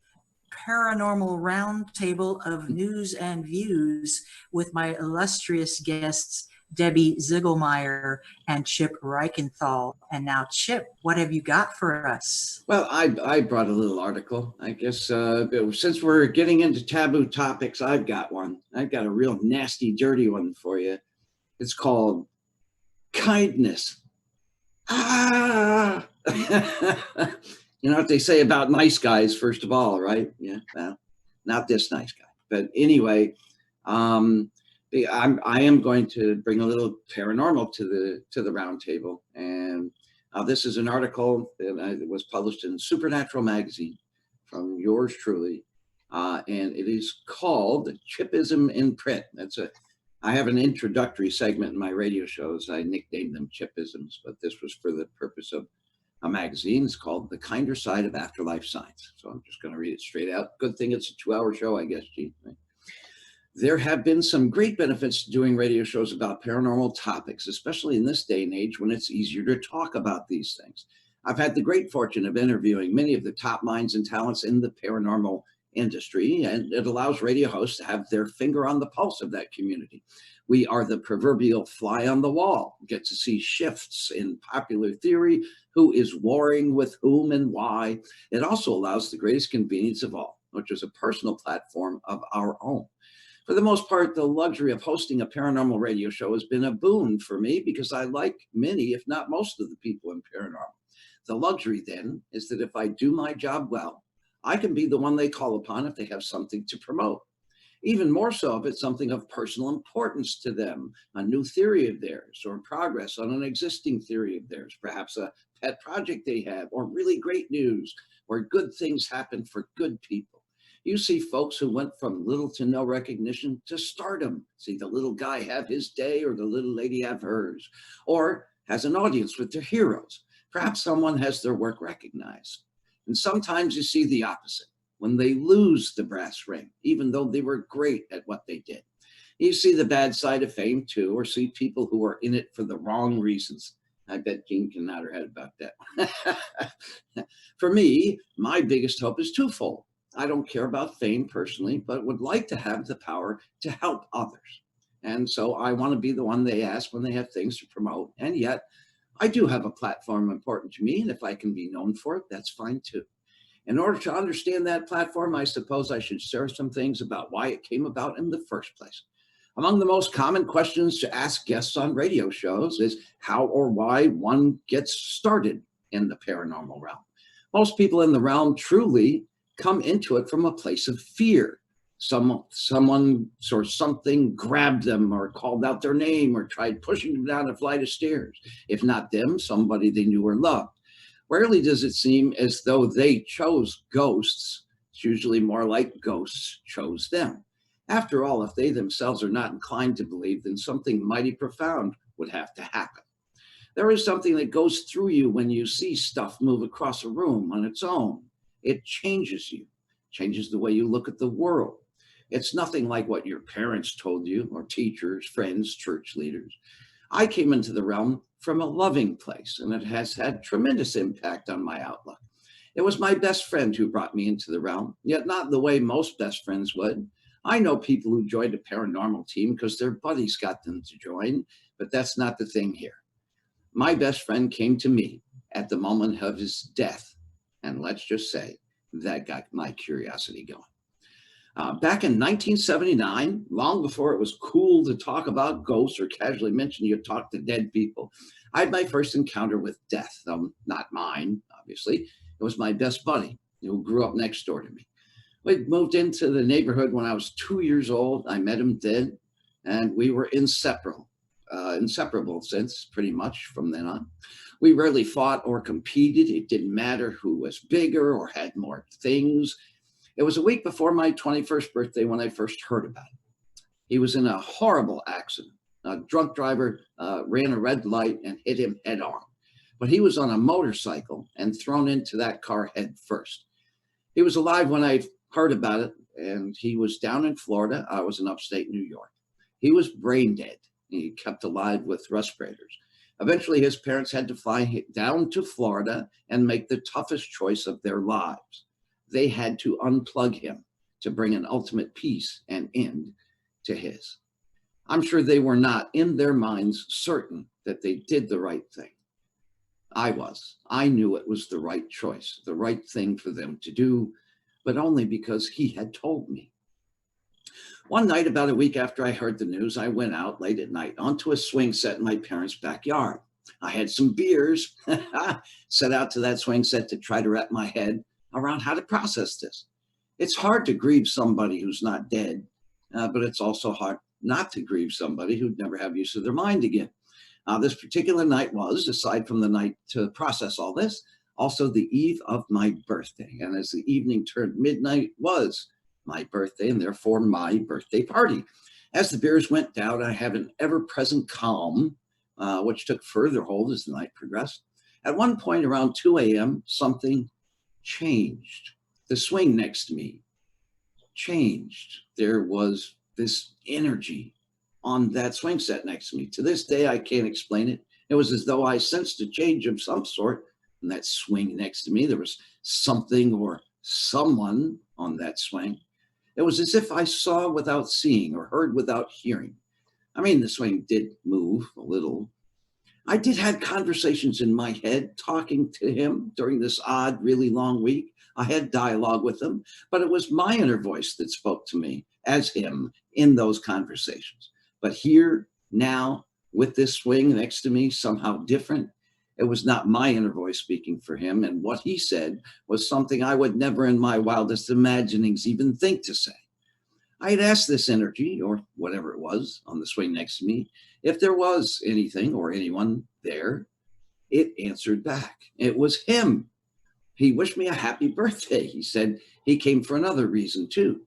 paranormal roundtable of news and views with my illustrious guests, Debbie Ziegelmeyer and Chip Reichenthal. And now, Chip, what have you got for us? Well, I brought a little article. I guess since we're getting into taboo topics, I've got one. I've got a real nasty, dirty one for you. It's called Kindness. Ah! You know what they say about nice guys, first of all, right? Yeah, well, not this nice guy. But anyway, I am going to bring a little paranormal to the round table. And this is an article that was published in Supernatural magazine from yours truly. And it is called Chip-ism in Print. I have an introductory segment in my radio shows. I nicknamed them Chip-isms, but this was for the purpose of a magazine. It's called The Kinder Side of Afterlife Science. So I'm just going to read it straight out. Good thing it's a 2-hour show, I guess, Gene. Right? There have been some great benefits to doing radio shows about paranormal topics, especially in this day and age when it's easier to talk about these things. I've had the great fortune of interviewing many of the top minds and talents in the paranormal industry, and it allows radio hosts to have their finger on the pulse of that community. We are the proverbial fly on the wall, get to see shifts in popular theory, who is warring with whom and why. It also allows the greatest convenience of all, which is a personal platform of our own. For the most part, the luxury of hosting a paranormal radio show has been a boon for me because I like many, if not most of the people in paranormal. The luxury then is that if I do my job well, I can be the one they call upon if they have something to promote. Even more so if it's something of personal importance to them, a new theory of theirs, or progress on an existing theory of theirs, perhaps a pet project they have, or really great news, where good things happen for good people. You see folks who went from little to no recognition to stardom. See the little guy have his day or the little lady have hers, or has an audience with their heroes. Perhaps someone has their work recognized. And sometimes you see the opposite, when they lose the brass ring, even though they were great at what they did. You see the bad side of fame too, or see people who are in it for the wrong reasons. I bet Jean can nod her head about that. For me, my biggest hope is twofold. I don't care about fame personally, but would like to have the power to help others. And so I want to be the one they ask when they have things to promote. And yet I do have a platform important to me. And if I can be known for it, that's fine too. In order to understand that platform, I suppose I should share some things about why it came about in the first place. Among the most common questions to ask guests on radio shows is how or why one gets started in the paranormal realm. Most people in the realm truly come into it from a place of fear. Someone or something grabbed them or called out their name or tried pushing them down a flight of stairs. If not them, somebody they knew or loved. Rarely does it seem as though they chose ghosts. It's usually more like ghosts chose them. After all, if they themselves are not inclined to believe, then something mighty profound would have to happen. There is something that goes through you when you see stuff move across a room on its own. It changes you, changes the way you look at the world. It's nothing like what your parents told you, or teachers, friends, church leaders. I came into the realm from a loving place, and it has had tremendous impact on my outlook. It was my best friend who brought me into the realm, yet not the way most best friends would. I know people who joined a paranormal team because their buddies got them to join, but that's not the thing here. My best friend came to me at the moment of his death, and let's just say that got my curiosity going. Back in 1979, long before it was cool to talk about ghosts or casually mention you talk to dead people, I had my first encounter with death, though not mine, obviously. It was my best buddy who grew up next door to me. We moved into the neighborhood when I was 2 years old. I met him then, and we were inseparable since pretty much from then on. We rarely fought or competed. It didn't matter who was bigger or had more things. It was a week before my 21st birthday when I first heard about it. He was in a horrible accident. A drunk driver ran a red light and hit him head on. But he was on a motorcycle and thrown into that car head first. He was alive when I heard about it, and he was down in Florida. I was in upstate New York. He was brain dead. He kept alive with respirators. Eventually, his parents had to fly down to Florida and make the toughest choice of their lives. They had to unplug him to bring an ultimate peace and end to his. I'm sure they were not in their minds certain that they did the right thing. I was. I knew it was the right choice, the right thing for them to do, but only because he had told me. One night, about a week after I heard the news, I went out late at night onto a swing set in my parents' backyard. I had some beers, set out to that swing set to try to wrap my head around how to process this. It's hard to grieve somebody who's not dead, but it's also hard not to grieve somebody who'd never have use of their mind again. This particular night was, aside from the night to process all this, also the eve of my birthday. And as the evening turned midnight, was my birthday, and therefore my birthday party. As the beers went down, I had an ever-present calm, which took further hold as the night progressed. At one point around 2 a.m., something changed. The swing next to me changed. There was this energy on that swing set next to me. To this day, I can't explain it. It was as though I sensed a change of some sort in that swing next to me. There was something or someone on that swing. It was as if I saw without seeing or heard without hearing. I mean, the swing did move a little. I did have conversations in my head talking to him during this odd, really long week. I had dialogue with him, but it was my inner voice that spoke to me as him in those conversations. But here, now, with this swing next to me, somehow different, it was not my inner voice speaking for him. And what he said was something I would never in my wildest imaginings even think to say. I had asked this energy, or whatever it was, on the swing next to me, if there was anything or anyone there. It answered back. It was him. He wished me a happy birthday. He said he came for another reason too.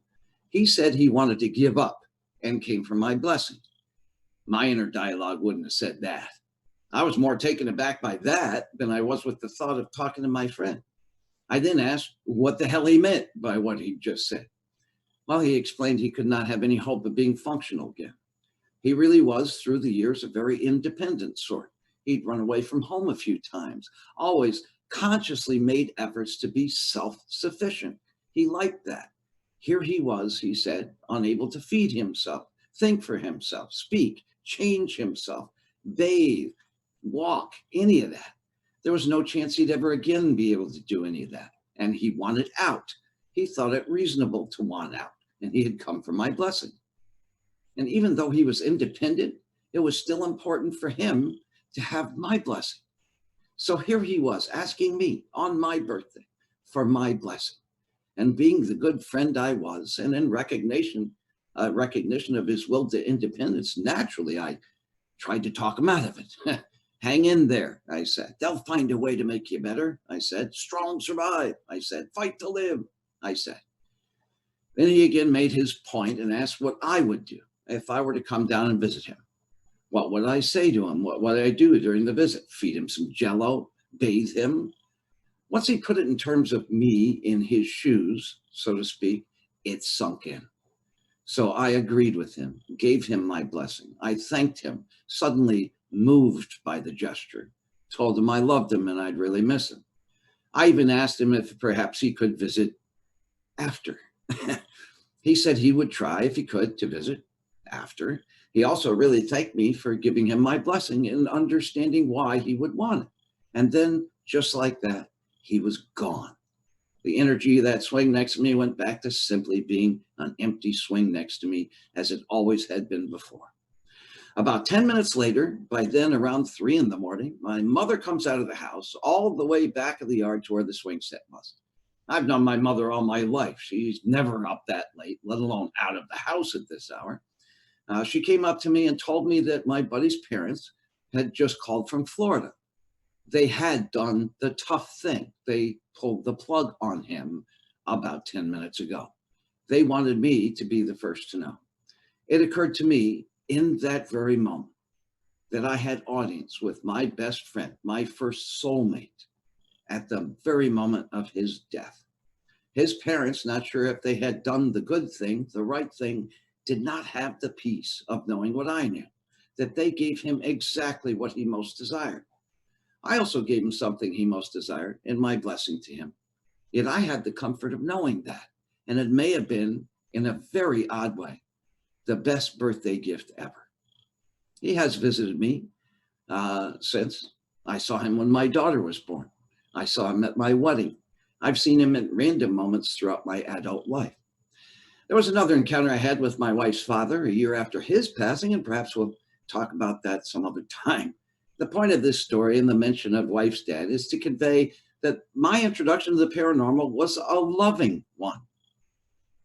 He said he wanted to give up and came for my blessing. My inner dialogue wouldn't have said that. I was more taken aback by that than I was with the thought of talking to my friend. I then asked what the hell he meant by what he just said. Well, he explained he could not have any hope of being functional again. He really was, through the years, a very independent sort. He'd run away from home a few times, always consciously made efforts to be self-sufficient. He liked that. Here he was, he said, unable to feed himself, think for himself, speak, change himself, bathe, walk, any of that. There was no chance he'd ever again be able to do any of that. And he wanted out. He thought it reasonable to want out, and he had come for my blessing. And even though he was independent, it was still important for him to have my blessing. So here he was asking me on my birthday for my blessing. And being the good friend I was, and in recognition of his will to independence, naturally, I tried to talk him out of it. Hang in there, I said. They'll find a way to make you better, I said. Strong survive, I said. Fight to live, I said. Then he again made his point and asked what I would do if I were to come down and visit him. What would I say to him? What would I do during the visit? Feed him some Jell-O? Bathe him? Once he put it in terms of me in his shoes, so to speak, it sunk in. So I agreed with him, gave him my blessing. I thanked him, suddenly moved by the gesture, told him I loved him and I'd really miss him. I even asked him if perhaps he could visit after. He said he would try, if he could, to visit after. He also really thanked me for giving him my blessing and understanding why he would want it. And then, just like that, he was gone. The energy of that swing next to me went back to simply being an empty swing next to me, as it always had been before. About 10 minutes later, by then around 3 in the morning, my mother comes out of the house all the way back of the yard to where the swing set was. I've known my mother all my life. She's never up that late, let alone out of the house at this hour. She came up to me and told me that my buddy's parents had just called from Florida. They had done the tough thing. They pulled the plug on him about 10 minutes ago. They wanted me to be the first to know. It occurred to me in that very moment that I had audience with my best friend, my first soulmate, at the very moment of his death. His parents, not sure if they had done the good thing, the right thing, did not have the peace of knowing what I knew, that they gave him exactly what he most desired. I also gave him something he most desired in my blessing to him. Yet I had the comfort of knowing that, and it may have been, in a very odd way, the best birthday gift ever. He has visited me since. I saw him when my daughter was born. I saw him at my wedding. I've seen him at random moments throughout my adult life. There was another encounter I had with my wife's father a year after his passing, and perhaps we'll talk about that some other time. The point of this story and the mention of wife's dad is to convey that my introduction to the paranormal was a loving one.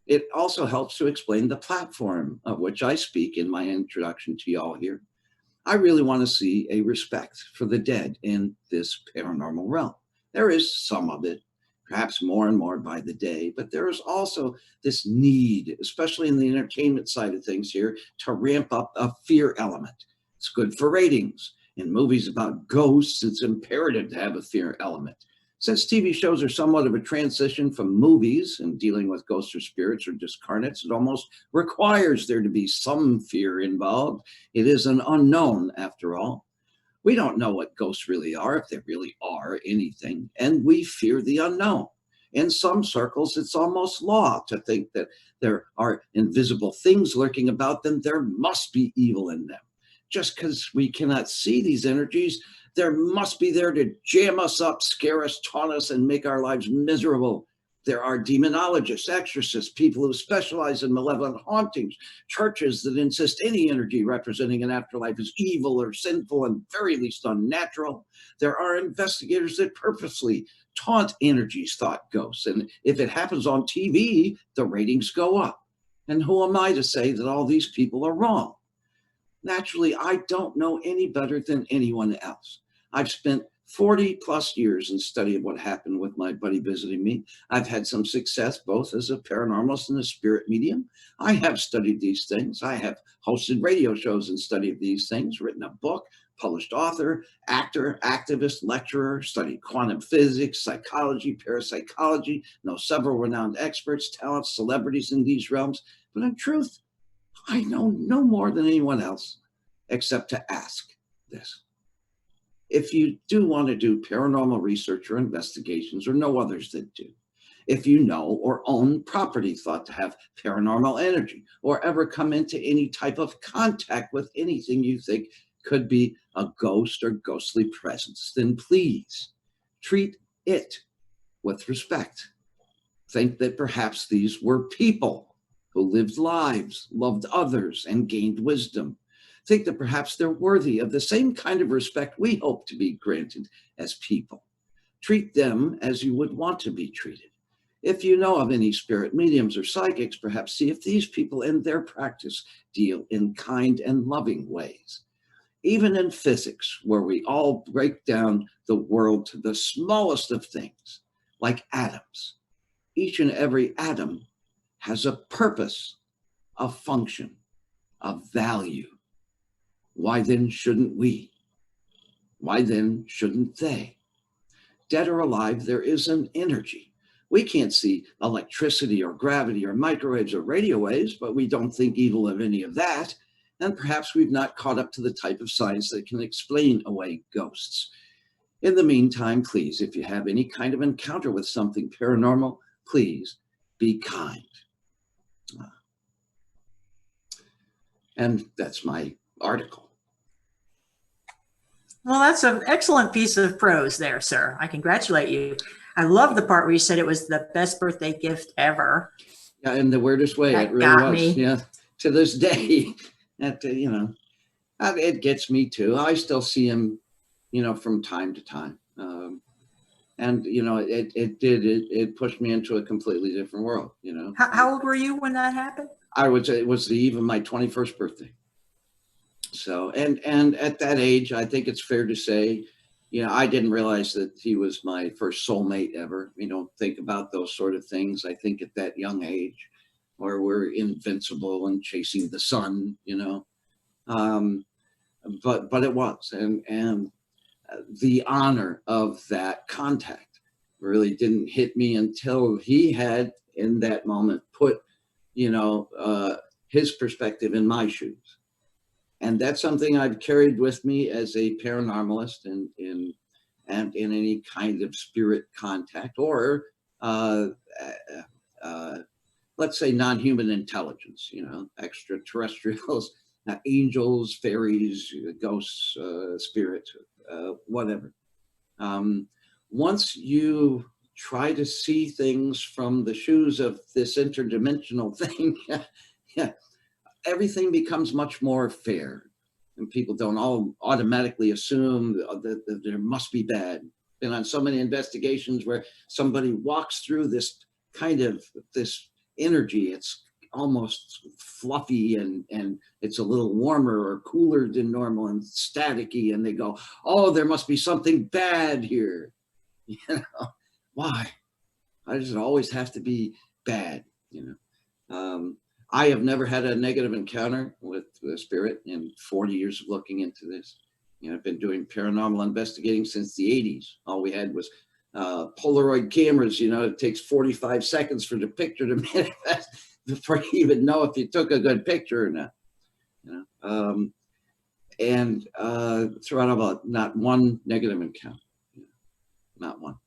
It also helps to explain the platform of which I speak in my introduction to y'all here. I really want to see a respect for the dead in this paranormal realm. There is some of it, perhaps more and more by the day, but there is also this need, especially in the entertainment side of things here, to ramp up a fear element. It's good for ratings. In movies about ghosts, it's imperative to have a fear element. Since TV shows are somewhat of a transition from movies and dealing with ghosts or spirits or discarnates, it almost requires there to be some fear involved. It is an unknown, after all. We don't know what ghosts really are, if they really are anything, and we fear the unknown. In some circles, it's almost law to think that there are invisible things lurking about them. There must be evil in them. Just because we cannot see these energies, there must be there to jam us up, scare us, taunt us, and make our lives miserable. There are demonologists, exorcists, people who specialize in malevolent hauntings, churches that insist any energy representing an afterlife is evil or sinful and very least unnatural. There are investigators that purposely taunt energies thought ghosts. And if it happens on TV, the ratings go up. And who am I to say that all these people are wrong? Naturally, I don't know any better than anyone else. I've spent 40 plus years in study of what happened with my buddy visiting me. I've had some success both as a paranormalist and a spirit medium. I have studied these things. I have hosted radio shows and studied these things, written a book, published author, actor, activist, lecturer, studied quantum physics, psychology, parapsychology, know several renowned experts, talents, celebrities in these realms. But in truth, I know no more than anyone else except to ask this. If you do want to do paranormal research or investigations, or know others that do, if you know or own property thought to have paranormal energy, or ever come into any type of contact with anything you think could be a ghost or ghostly presence, then please treat it with respect. Think that perhaps these were people who lived lives, loved others, and gained wisdom. Think that perhaps they're worthy of the same kind of respect we hope to be granted as people. Treat them as you would want to be treated. If you know of any spirit mediums or psychics, perhaps see if these people in their practice deal in kind and loving ways. Even in physics, where we all break down the world to the smallest of things, like atoms, each and every atom has a purpose, a function, a value. Why then shouldn't we? Why then shouldn't they? Dead or alive, there is an energy. We can't see electricity or gravity or microwaves or radio waves, but we don't think evil of any of that. And perhaps we've not caught up to the type of science that can explain away ghosts. In the meantime, please, if you have any kind of encounter with something paranormal, please be kind. And that's my article. Well, that's an excellent piece of prose there, sir. I congratulate you. I love the part where you said it was the best birthday gift ever. Yeah, in the weirdest way, That it really got was. me. Yeah, to this day, that it gets me too. I still see him, from time to time, and it pushed me into a completely different world. How old were you when that happened? It was the eve of my 21st birthday. So, and at that age, I think it's fair to say, I didn't realize that he was my first soulmate ever. We don't think about those sort of things. I think at that young age, where we're invincible and chasing the sun, but it was, and the honor of that contact really didn't hit me until he had, in that moment, put, his perspective in my shoes. And that's something I've carried with me as a paranormalist and in any kind of spirit contact, or let's say non-human intelligence, extraterrestrials, angels, fairies, ghosts, spirits, whatever. Once you try to see things from the shoes of this interdimensional thing, everything becomes much more fair, and people don't all automatically assume that there must be bad. Been on so many investigations where somebody walks through this energy. It's almost fluffy and it's a little warmer or cooler than normal and staticky, and they go, "Oh, there must be something bad here." Why? Why does it always have to be bad? I have never had a negative encounter with the spirit in 40 years of looking into this. I've been doing paranormal investigating since the 80s. All we had was Polaroid cameras. It takes 45 seconds for the picture to manifest before you even know if you took a good picture or not. And throughout about not one negative encounter, not one.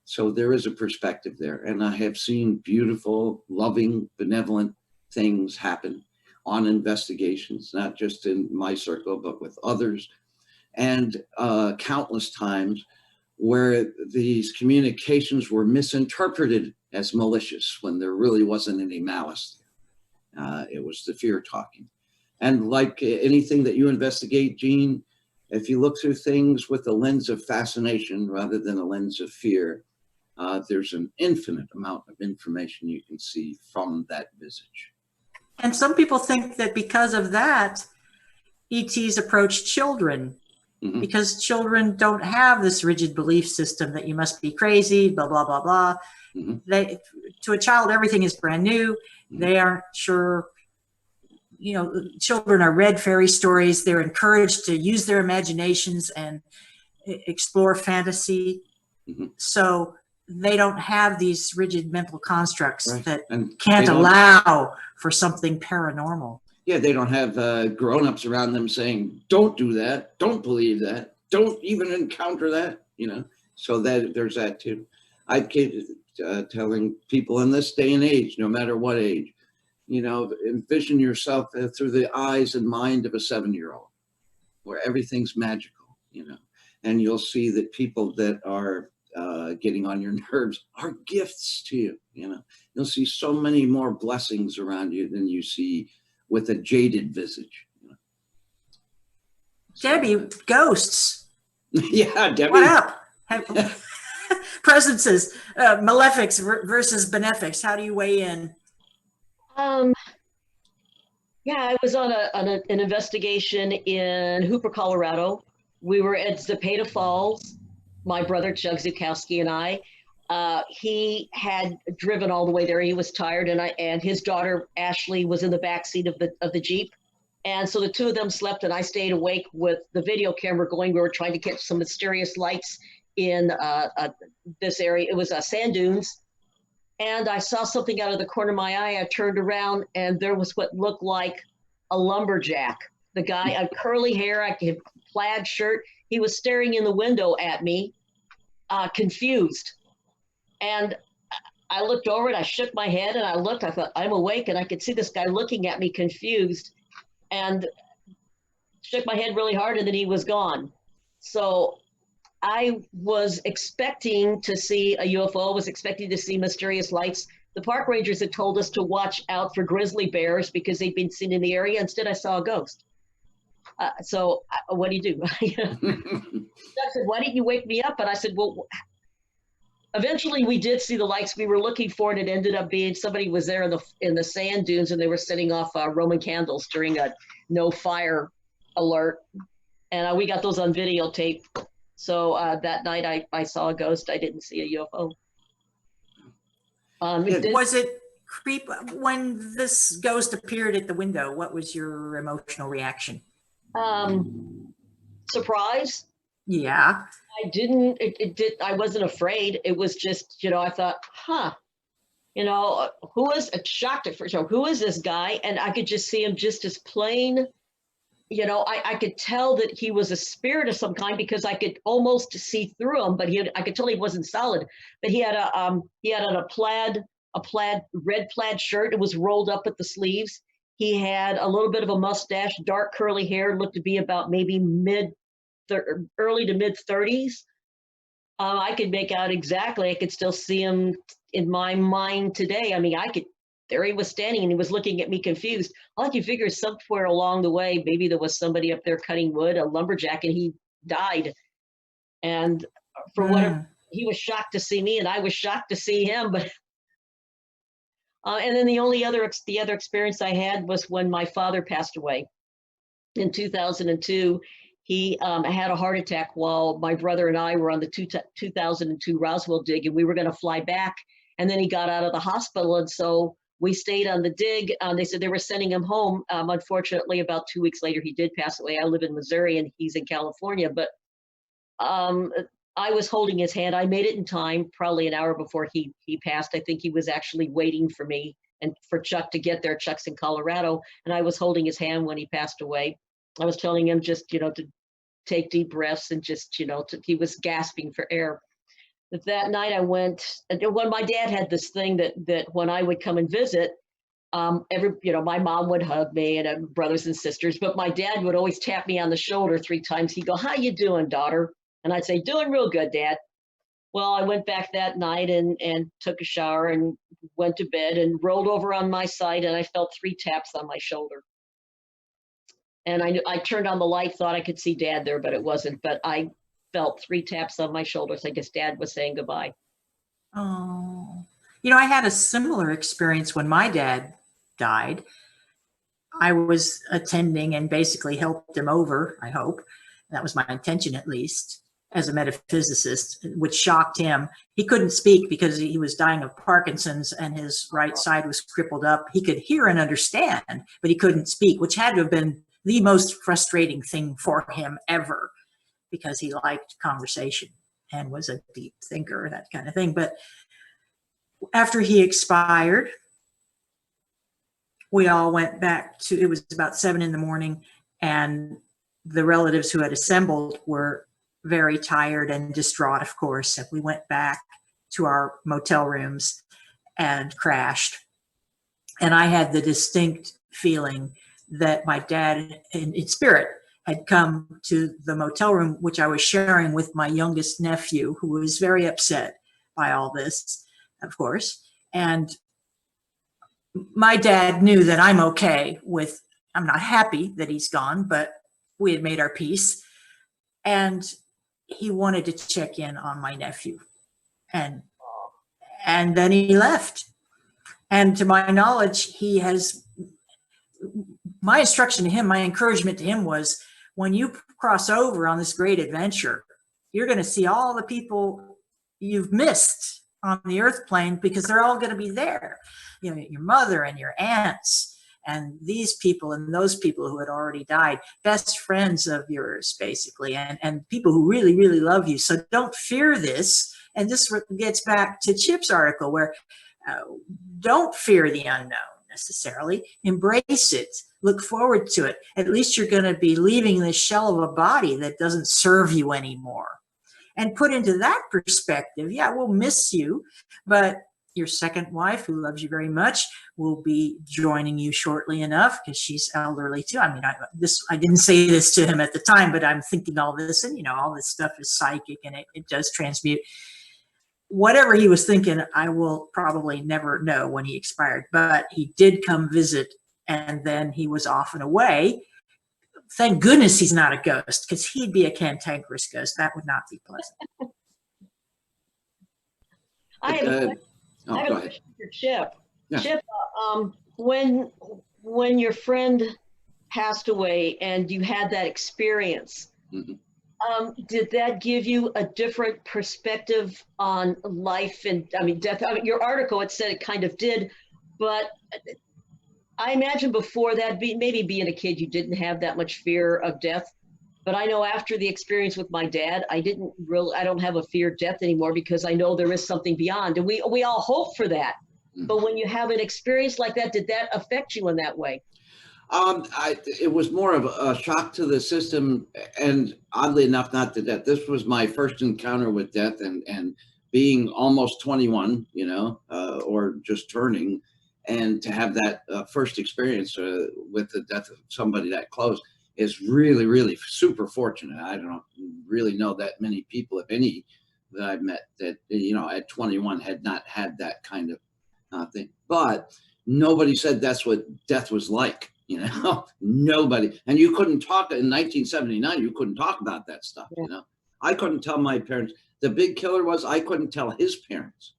So there is a perspective there, and I have seen beautiful, loving, benevolent things happen on investigations, not just in my circle, but with others, and countless times where these communications were misinterpreted as malicious when there really wasn't any malice. It was the fear talking. And like anything that you investigate, Gene, if you look through things with a lens of fascination rather than a lens of fear, there's an infinite amount of information you can see from that visage. And some people think that because of that, ETs approach children because children don't have this rigid belief system that you must be crazy, blah, blah, blah, blah. To a child, everything is brand new. They aren't sure, children are read fairy stories. They're encouraged to use their imaginations and explore fantasy. So they don't have these rigid mental constructs that can't allow for something paranormal. Yeah, they don't have grown-ups around them saying, don't do that, don't believe that, don't even encounter that, So that there's that too. I keep telling people in this day and age, no matter what age, envision yourself through the eyes and mind of a 7-year-old, where everything's magical, and you'll see that people that are getting on your nerves are gifts to you, You'll see so many more blessings around you than you see with a jaded visage. Debbie, ghosts. Yeah, Debbie. What up? Presences, malefics versus benefics. How do you weigh in? Yeah, I was on an investigation in Hooper, Colorado. We were at Zapata Falls, my brother Chuck Zukowski and I. He had driven all the way there. He was tired, and his daughter Ashley was in the back seat of the Jeep, and so the two of them slept, and I stayed awake with the video camera going. We were trying to catch some mysterious lights in this area. It was sand dunes, and I saw something out of the corner of my eye. I turned around, and there was what looked like a lumberjack. The guy had curly hair, a plaid shirt. He was staring in the window at me, confused. And I looked over and I shook my head and I looked, I thought, I'm awake, and I could see this guy looking at me confused, and shook my head really hard, and then he was gone. So I was expecting to see a UFO, was expecting to see mysterious lights. The park rangers had told us to watch out for grizzly bears because they'd been seen in the area. Instead, I saw a ghost. So what do you do? Doug said, why didn't you wake me up? And I said, well, eventually we did see the lights we were looking for, and it ended up being somebody was there in the sand dunes, and they were setting off Roman candles during a no fire alert. And we got those on videotape. So that night I saw a ghost. I didn't see a UFO. Was it creep when this ghost appeared at the window? What was your emotional reaction? Surprise. Yeah. I wasn't afraid. It was just, I thought, who is shocked at first? Who is this guy? And I could just see him just as plain. I could tell that he was a spirit of some kind because I could almost see through him, but I could tell he wasn't solid. But he had a red plaid shirt. It was rolled up at the sleeves. He had a little bit of a mustache, dark curly hair, looked to be about maybe early to mid 30s. I could make out exactly. I could still see him in my mind today. I mean, there he was standing and he was looking at me confused. All I could figure is somewhere along the way, maybe there was somebody up there cutting wood, a lumberjack, and he died. And for whatever, he was shocked to see me and I was shocked to see him. But and then the other experience I had was when my father passed away in 2002. He had a heart attack while my brother and I were on the 2002 Roswell dig, and we were going to fly back. And then he got out of the hospital, and so we stayed on the dig. They said they were sending him home. Unfortunately, about 2 weeks later, he did pass away. I live in Missouri, and he's in California. But I was holding his hand. I made it in time, probably an hour before he passed. I think he was actually waiting for me and for Chuck to get there. Chuck's in Colorado, and I was holding his hand when he passed away. I was telling him just, to take deep breaths and just, he was gasping for air. But that night I went, when my dad had this thing that when I would come and visit, my mom would hug me and brothers and sisters, but my dad would always tap me on the shoulder 3 times. He'd go, "How you doing, daughter?" And I'd say, "Doing real good, Dad." Well, I went back that night and took a shower and went to bed and rolled over on my side, and I felt 3 taps on my shoulder. And I turned on the light, thought I could see Dad there, but it wasn't. But I felt 3 taps on my shoulders. I guess Dad was saying goodbye. Oh, I had a similar experience when my dad died. I was attending and basically helped him over, I hope. That was my intention, at least, as a metaphysicist, which shocked him. He couldn't speak because he was dying of Parkinson's and his right side was crippled up. He could hear and understand, but he couldn't speak, which had to have been the most frustrating thing for him ever, because he liked conversation and was a deep thinker, that kind of thing. But after he expired, we all went back to, it was about 7 a.m, and the relatives who had assembled were very tired and distraught, of course. And we went back to our motel rooms and crashed. And I had the distinct feeling that my dad, in spirit, had come to the motel room, which I was sharing with my youngest nephew, who was very upset by all this, of course. And my dad knew that I'm okay with, I'm not happy that he's gone, but we had made our peace. And he wanted to check in on my nephew. And then he left. And to my knowledge, he has, my instruction to him, my encouragement to him was, when you cross over on this great adventure, you're going to see all the people you've missed on the earth plane, because they're all going to be there. You know, your mother and your aunts and these people and those people who had already died, best friends of yours, basically, and people who really, really love you. So don't fear this. And this gets back to Chip's article, where don't fear the unknown necessarily. Embrace it. Look forward to it. At least you're going to be leaving this shell of a body that doesn't serve you anymore. And put into that perspective, yeah, we'll miss you, but your second wife, who loves you very much, will be joining you shortly enough, because she's elderly too. I mean, I didn't say this to him at the time, but I'm thinking all this, and you know, all this stuff is psychic and it does transmute. Whatever he was thinking, I will probably never know when he expired, but he did come visit, and then he was off and away. Thank goodness he's not a ghost, because he'd be a cantankerous ghost. That would not be pleasant. I have a question for Chip. Yeah. Chip, when your friend passed away and you had that experience, did that give you a different perspective on life and, I mean, death? I mean, your article, it said it kind of did, but I imagine before that, maybe being a kid, you didn't have that much fear of death. But I know after the experience with my dad, I don't have a fear of death anymore, because I know there is something beyond. And we all hope for that. But when you have an experience like that, did that affect you in that way? It was more of a shock to the system. And oddly enough, not to death. This was my first encounter with death, and being almost 21, you know, or just turning, and to have that first experience with the death of somebody that close is really, really super fortunate. I don't really know that many people, if any, that I've met that, you know, at 21 had not had that kind of thing. But nobody said that's what death was like, you know, nobody. And you couldn't talk in 1979, you couldn't talk about that stuff, you know. I couldn't tell my parents. The big killer was I couldn't tell his parents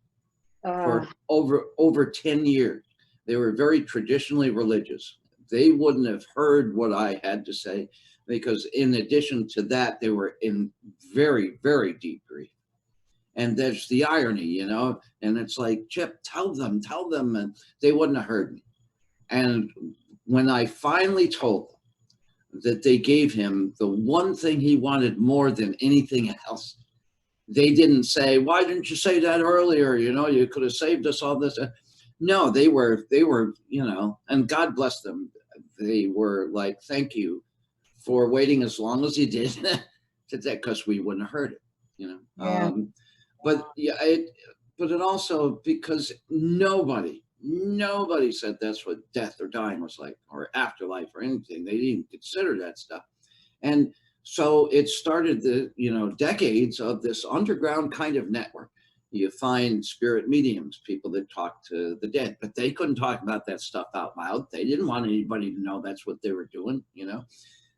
for over 10 years. They were very traditionally religious. They wouldn't have heard what I had to say, because in addition to that, they were in very, very deep grief. And there's the irony, you know, and it's like, Chip, tell them, and they wouldn't have heard me. And when I finally told them that they gave him the one thing he wanted more than anything else, they didn't say, why didn't you say that earlier? You know, you could have saved us all this. No, they were, you know, and God bless them. They were like, thank you for waiting as long as you did to that, because we wouldn't have heard it, you know. Yeah. But yeah, but it also, because nobody said that's what death or dying was like, or afterlife or anything. They didn't even consider that stuff. And so it started the, you know, decades of this underground kind of network. You find spirit mediums, people that talk to the dead, but they couldn't talk about that stuff out loud. They didn't want anybody to know that's what they were doing, you know,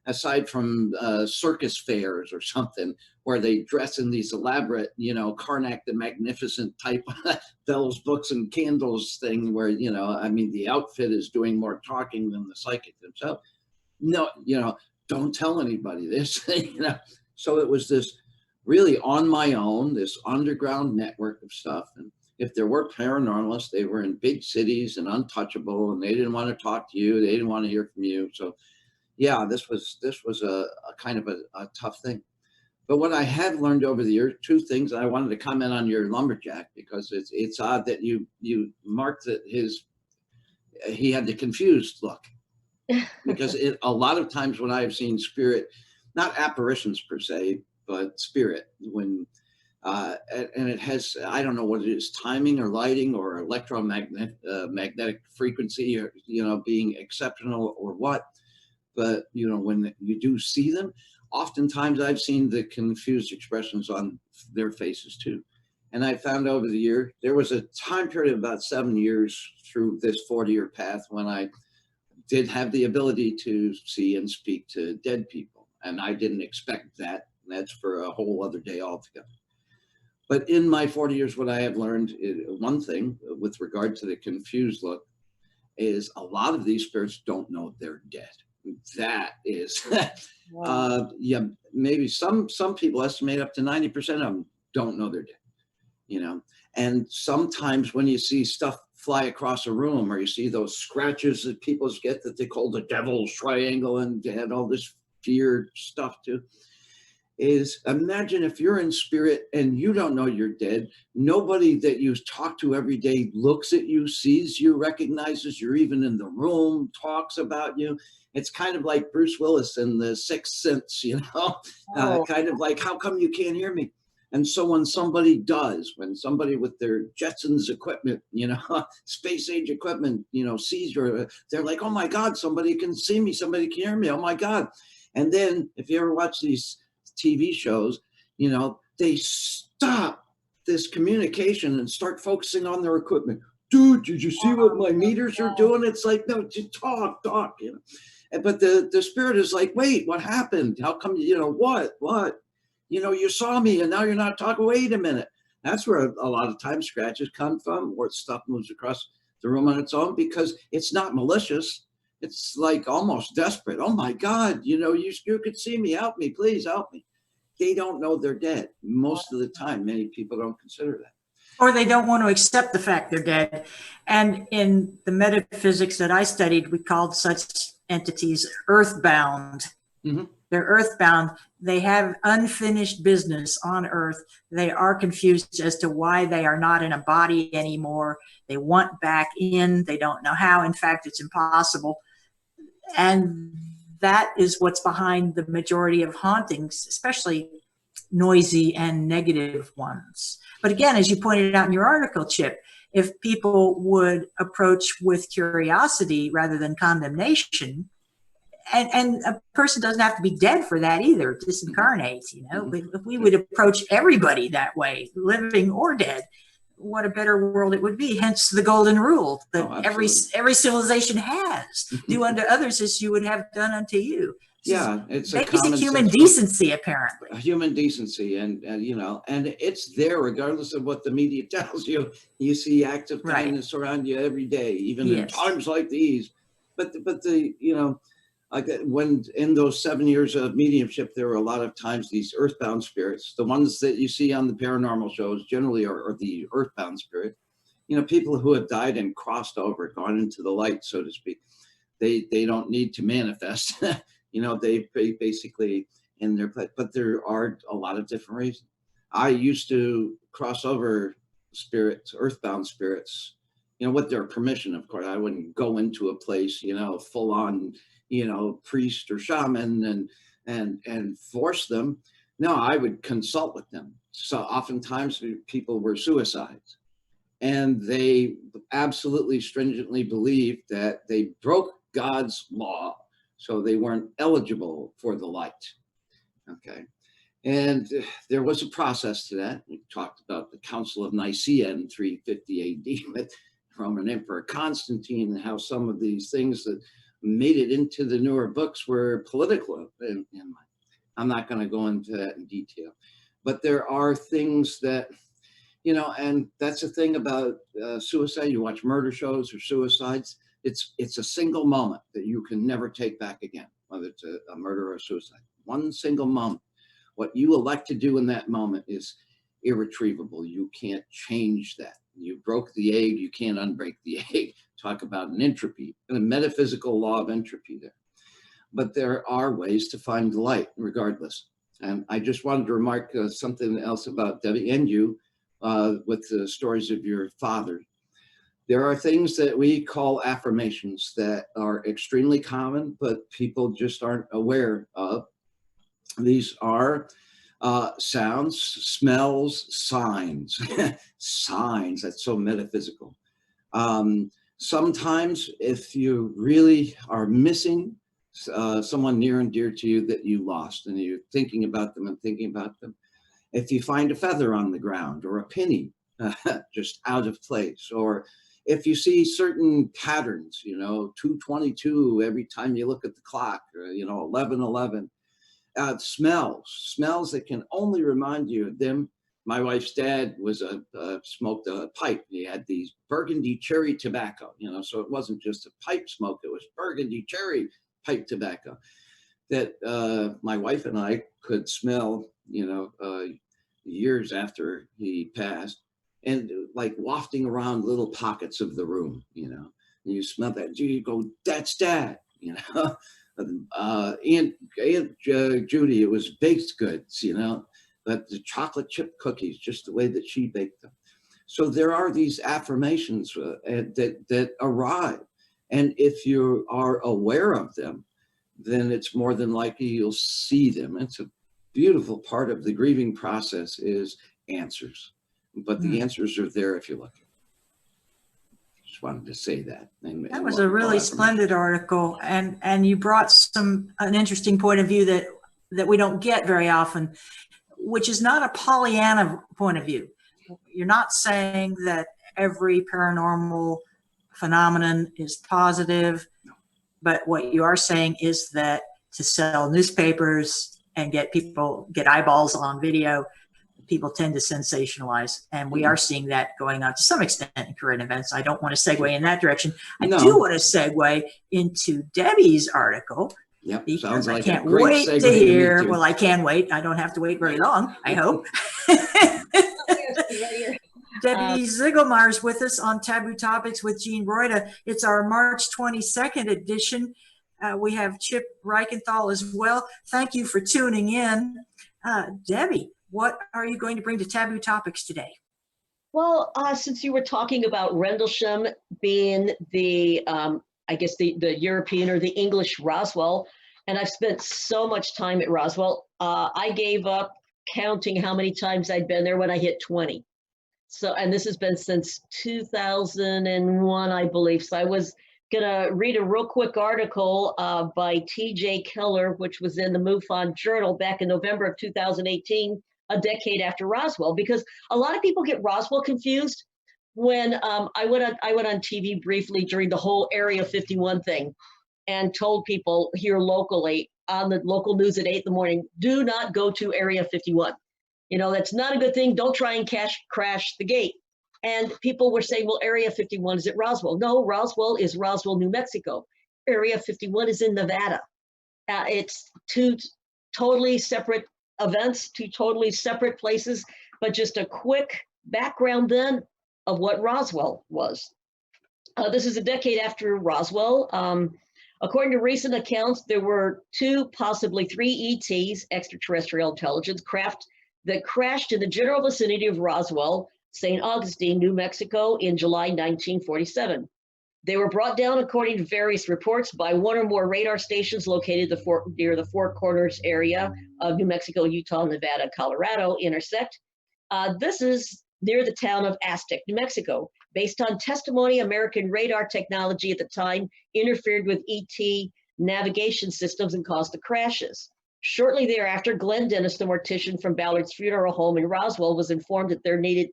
aside from circus fairs or something where they dress in these elaborate, you know, Karnak the Magnificent type bells, books, and candles thing where, you know, I mean, the outfit is doing more talking than the psychic themselves. No, you know, don't tell anybody this, you know. So it was this really on my own, this underground network of stuff. And if there were paranormalists, they were in big cities and untouchable, and they didn't want to talk to you. They didn't want to hear from you. So yeah, this was a kind of a tough thing. But what I have learned over the years, two things. I wanted to comment on your lumberjack, because it's odd that you marked that he had the confused look, because a lot of times when I've seen spirit, not apparitions per se, but spirit, when and it has, I don't know what it is, timing or lighting or magnetic frequency, or being exceptional or what. But when you do see them, oftentimes I've seen the confused expressions on their faces too. And I found over the year, there was a time period of about 7 years through this 40-year path when I did have the ability to see and speak to dead people. And I didn't expect that. That's for a whole other day altogether. But in my 40 years, what I have learned, one thing with regard to the confused look, is a lot of these spirits don't know they're dead. That is, yeah, maybe some people estimate up to 90% of them don't know they're dead, And sometimes when you see stuff fly across a room, or you see those scratches that people get that they call the devil's triangle, and they had all this fear stuff too, is imagine if you're in spirit and you don't know you're dead. Nobody that you talk to every day looks at you, sees you, recognizes you're even in the room, talks about you. It's kind of like Bruce Willis in The Sixth Sense, kind of like, how come you can't hear me? And so when somebody does, when somebody with their Jetsons equipment, space age equipment, sees you, they're like, oh my God, somebody can see me, somebody can hear me, oh my God. And then if you ever watch these TV shows, they stop this communication and start focusing on their equipment. Dude, did you see what my meters are doing? It's like, no, just talk. But the spirit is like, wait, what happened? How come, what? You saw me and now you're not talking. Wait a minute. That's where a lot of times scratches come from, or stuff moves across the room on its own, because it's not malicious. It's like almost desperate. Oh my God, you could see me. Help me, please help me. They don't know they're dead. Most of the time, many people don't consider that. Or they don't want to accept the fact they're dead. And in the metaphysics that I studied, we called such entities earthbound. Mm-hmm. They're earthbound. They have unfinished business on earth. They are confused as to why they are not in a body anymore. They want back in. They don't know how. In fact, it's impossible. And that is what's behind the majority of hauntings, especially noisy and negative ones. But again, as you pointed out in your article, Chip, if people would approach with curiosity rather than condemnation, and a person doesn't have to be dead for that either, disincarnate, if we would approach everybody that way, living or dead, what a better world it would be. Hence the golden rule that every civilization has: do unto others as you would have done unto you. Yeah, it's a basic human decency, apparently. Human decency, and and it's there regardless of what the media tells you. You see acts of kindness around you every day, even in times like these. But like when in those 7 years of mediumship, there were a lot of times these earthbound spirits. The ones that you see on the paranormal shows generally are the earthbound spirit. People who have died and crossed over, gone into the light, so to speak. They don't need to manifest. They basically in their place. But there are a lot of different reasons. I used to cross over spirits, earthbound spirits, with their permission, of course. I wouldn't go into a place, full on, priest or shaman and force them. No, I would consult with them. So oftentimes people were suicides, and they absolutely stringently believed that they broke God's law, so they weren't eligible for the light. Okay. And there was a process to that. We talked about the Council of Nicaea in 350 AD with Roman Emperor Constantine, and how some of these things that made it into the newer books were political. And I'm not going to go into that in detail. But there are things that, and that's the thing about suicide. You watch murder shows or suicides. It's a single moment that you can never take back again. whether it's a murder or suicide. One single moment. What you elect to do in that moment is irretrievable. You can't change that. You broke the egg, you can't unbreak the egg. Talk about an entropy, and a metaphysical law of entropy there. But there are ways to find light regardless. And I just wanted to remark something else about Debbie and you with the stories of your father. There are things that we call affirmations that are extremely common, but people just aren't aware of. These are sounds, smells, signs. Signs, that's so metaphysical. Sometimes if you really are missing someone near and dear to you that you lost, and you're thinking about them and thinking about them, if you find a feather on the ground or a penny just out of place, or if you see certain patterns, 2:22 every time you look at the clock, or 11:11, smells that can only remind you of them. My wife's dad was smoked a pipe. He had these burgundy cherry tobacco, so it wasn't just a pipe smoke, it was burgundy cherry pipe tobacco that my wife and I could smell, years after he passed, and like wafting around little pockets of the room, and you smell that, you go, that's Dad, Aunt Judy, it was baked goods, but the chocolate chip cookies, just the way that she baked them. So there are these affirmations that arrive. And if you are aware of them, then it's more than likely you'll see them. It's a beautiful part of the grieving process is answers. But the answers are there if you look. Just wanted to say that. That was a really splendid article, and you brought an interesting point of view that we don't get very often, which is not a Pollyanna point of view. You're not saying that every paranormal phenomenon is positive, but what you are saying is that to sell newspapers and get eyeballs on video, people tend to sensationalize, and we are seeing that going on to some extent in current events. I don't want to segue in that direction. I do want to segue into Debbie's article. Yep, because like I can't wait to hear. Well, I can wait. I don't have to wait very long, I hope. Debbie Ziegelmeyer is with us on Taboo Topics with Gene Broida. It's our March 22nd edition. We have Chip Reichenthal as well. Thank you for tuning in. Debbie, what are you going to bring to Taboo Topics today? Well, since you were talking about Rendelsham being the, I guess the European or the English Roswell, and I've spent so much time at Roswell, I gave up counting how many times I'd been there when I hit 20. So, and this has been since 2001, I believe. So I was gonna read a real quick article by T.J. Keller, which was in the MUFON Journal back in November of 2018, a decade after Roswell, because a lot of people get Roswell confused. When I went on TV briefly during the whole Area 51 thing, and told people here locally on the local news at 8 in the morning, do not go to Area 51. That's not a good thing. Don't try and crash the gate. And people were saying, well, Area 51 is at Roswell. No, Roswell is Roswell, New Mexico. Area 51 is in Nevada. It's two totally separate events, two totally separate places, but just a quick background then of what Roswell was. This is a decade after Roswell. According to recent accounts, there were 2, possibly 3 ETs, extraterrestrial intelligence craft, that crashed in the general vicinity of Roswell, St. Augustine, New Mexico in July 1947. They were brought down, according to various reports, by one or more radar stations located near the Four Corners area of New Mexico, Utah, Nevada, Colorado intersect. This is near the town of Aztec, New Mexico. Based on testimony, American radar technology at the time interfered with ET navigation systems and caused the crashes. Shortly thereafter, Glenn Dennis, the mortician from Ballard's funeral home in Roswell, was informed that there needed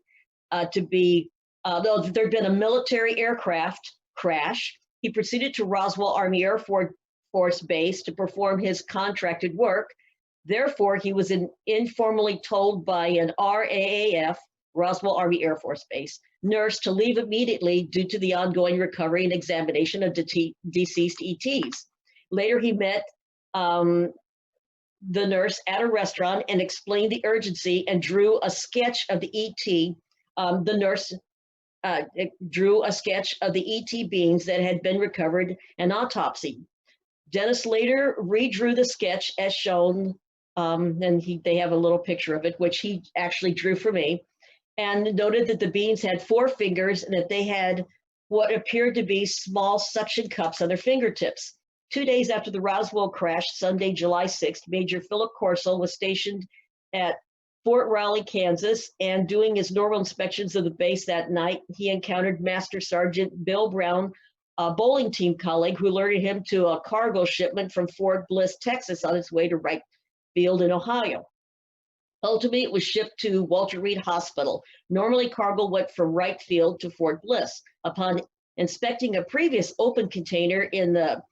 to be, there'd been a military aircraft crash. He proceeded to Roswell Army Air Force Base to perform his contracted work. Therefore, he was informally told by an RAAF, Roswell Army Air Force Base, nurse to leave immediately due to the ongoing recovery and examination of deceased ETs. Later, he met the nurse at a restaurant and explained the urgency and drew a sketch of the ET. The nurse drew a sketch of the ET beings that had been recovered and autopsied. Dennis later redrew the sketch as shown, and they have a little picture of it, which he actually drew for me, and noted that the beings had 4 fingers and that they had what appeared to be small suction cups on their fingertips. 2 days after the Roswell crash, Sunday, July 6th, Major Philip Corsell was stationed at Fort Riley, Kansas, and doing his normal inspections of the base that night, he encountered Master Sergeant Bill Brown, a bowling team colleague who alerted him to a cargo shipment from Fort Bliss, Texas, on its way to Wright Field in Ohio. Ultimately, it was shipped to Walter Reed Hospital. Normally, cargo went from Wright Field to Fort Bliss. Upon inspecting a previous open container in the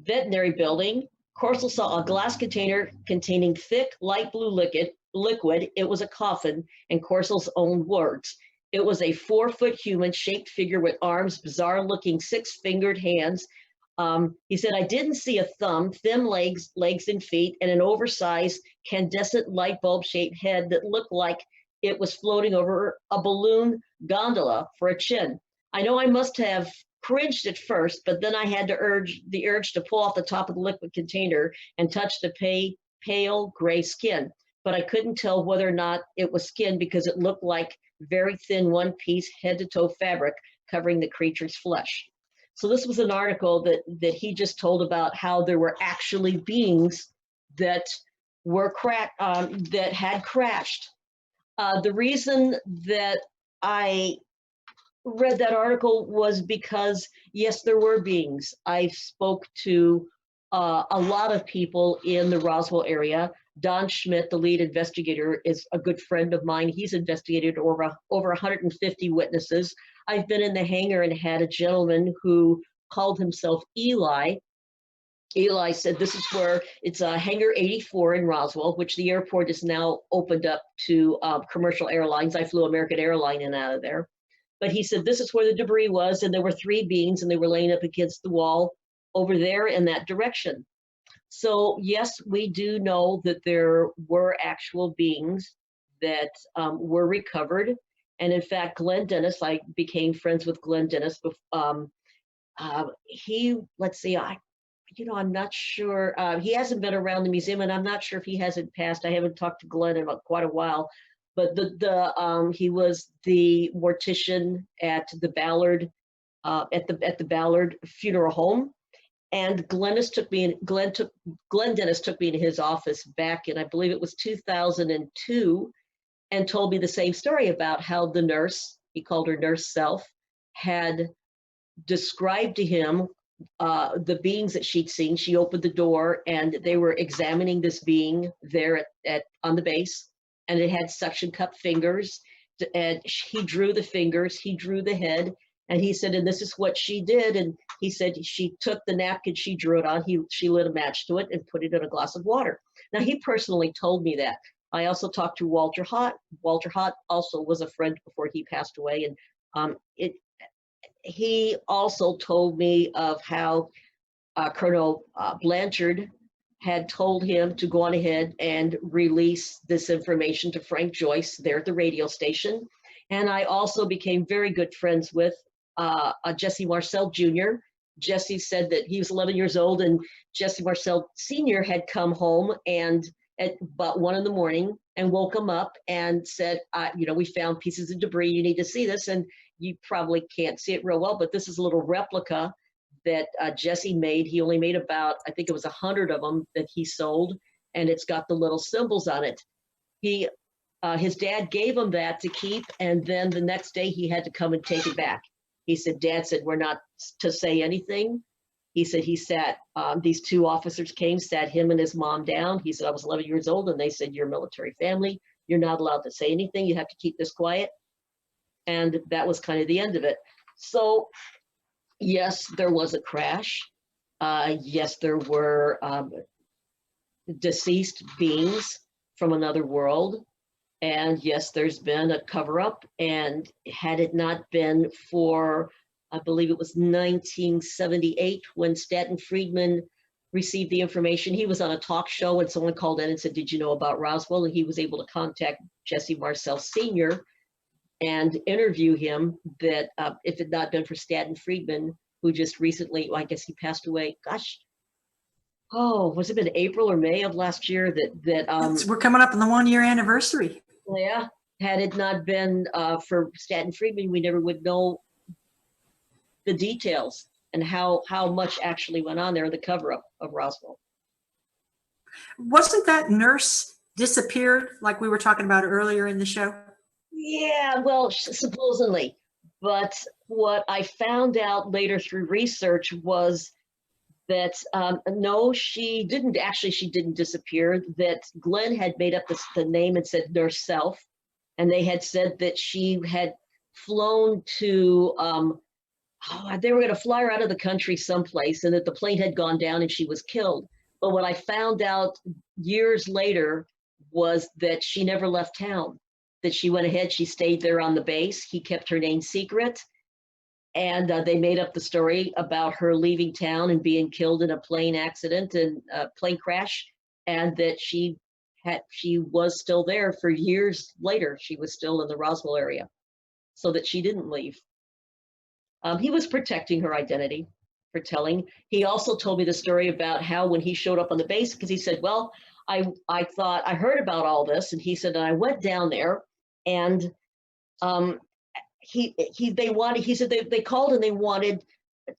veterinary building, Corsell saw a glass container containing thick, light blue liquid. It was a coffin, in Corsell's own words. It was a 4-foot human-shaped figure with arms, bizarre-looking 6-fingered hands. He said, I didn't see a thumb, thin legs and feet, and an oversized, incandescent light bulb-shaped head that looked like it was floating over a balloon gondola for a chin. I know I must have cringed at first, but then I had the urge to pull off the top of the liquid container and touch the pale gray skin. But I couldn't tell whether or not it was skin because it looked like very thin one-piece head-to-toe fabric covering the creature's flesh. So this was an article that he just told about how there were actually beings that were that had crashed. The reason that I read that article was because, yes, there were beings. I spoke to a lot of people in the Roswell area. Don Schmidt, the lead investigator, is a good friend of mine. He's investigated over 150 witnesses. I've been in the hangar and had a gentleman who called himself Eli. Eli said this is where it's Hangar 84 in Roswell, which the airport is now opened up to commercial airlines. I flew American Airline in out of there. But he said this is where the debris was, and there were 3 beings, and they were laying up against the wall over there in that direction. So yes, we do know that there were actual beings that were recovered. And in fact, Glenn Dennis, I became friends with Glenn Dennis. Let's see, I'm not sure. He hasn't been around the museum, and I'm not sure if he hasn't passed. I haven't talked to Glenn in quite a while. But he was the mortician at the Ballard Ballard funeral home. And Glenn Dennis took me in his office back in, I believe it was 2002, and told me the same story about how the nurse, he called her Nurse Self, had described to him the beings that she'd seen. She opened the door and they were examining this being there on the base, and it had suction cup fingers. And he drew the fingers, he drew the head, and he said, and this is what she did. And he said she took the napkin she drew it on, she lit a match to it and put it in a glass of water. Now, he personally told me that. I also talked to Walter Hott. Walter Hott also was a friend before he passed away. And he also told me of how Colonel Blanchard had told him to go on ahead and release this information to Frank Joyce there at the radio station. And I also became very good friends with Jesse Marcel Jr. Jesse said that he was 11 years old, and Jesse Marcel Sr. had come home and at about 1 a.m. and woke him up and said, we found pieces of debris. You need to see this. And you probably can't see it real well, but this is a little replica that Jesse made. He only made about, I think it was 100 of them that he sold, and it's got the little symbols on it. His dad gave him that to keep, and then the next day he had to come and take it back. He said, Dad said, we're not to say anything. He said he sat, these 2 officers came, sat him and his mom down. He said, I was 11 years old, and they said, you're a military family. You're not allowed to say anything. You have to keep this quiet. And that was kind of the end of it. So yes, there was a crash. Yes, there were deceased beings from another world. And yes, there's been a cover-up. And had it not been for, I believe it was 1978, when Stanton Friedman received the information. He was on a talk show and someone called in and said, did you know about Roswell? And he was able to contact Jesse Marcel Sr. and interview him, that if it had not been for Stanton Friedman, who just recently, well, I guess he passed away, gosh, was it been April or May of last year We're coming up on the 1-year anniversary. yeah, had it not been for Stanton Friedman, we never would know the details and how much actually went on there in the cover-up of Roswell. Wasn't that nurse disappeared like we were talking about earlier in the show? Yeah, well, supposedly. But what I found out later through research was that no, she didn't disappear, that Glenn had made up the name and said Nurse Self. And they had said that she had flown to, they were going to fly her out of the country someplace, and that the plane had gone down and she was killed. But what I found out years later was that she never left town, that she went ahead, she stayed there on the base. He kept her name secret. And they made up the story about her leaving town and being killed in a plane accident and a plane crash, and that she was still there for years later. She was still in the Roswell area, so that she didn't leave. He was protecting her identity for telling. He also told me the story about how when he showed up on the base, because he said, well, I thought I heard about all this, and he said, and I went down there, and he said they called and they wanted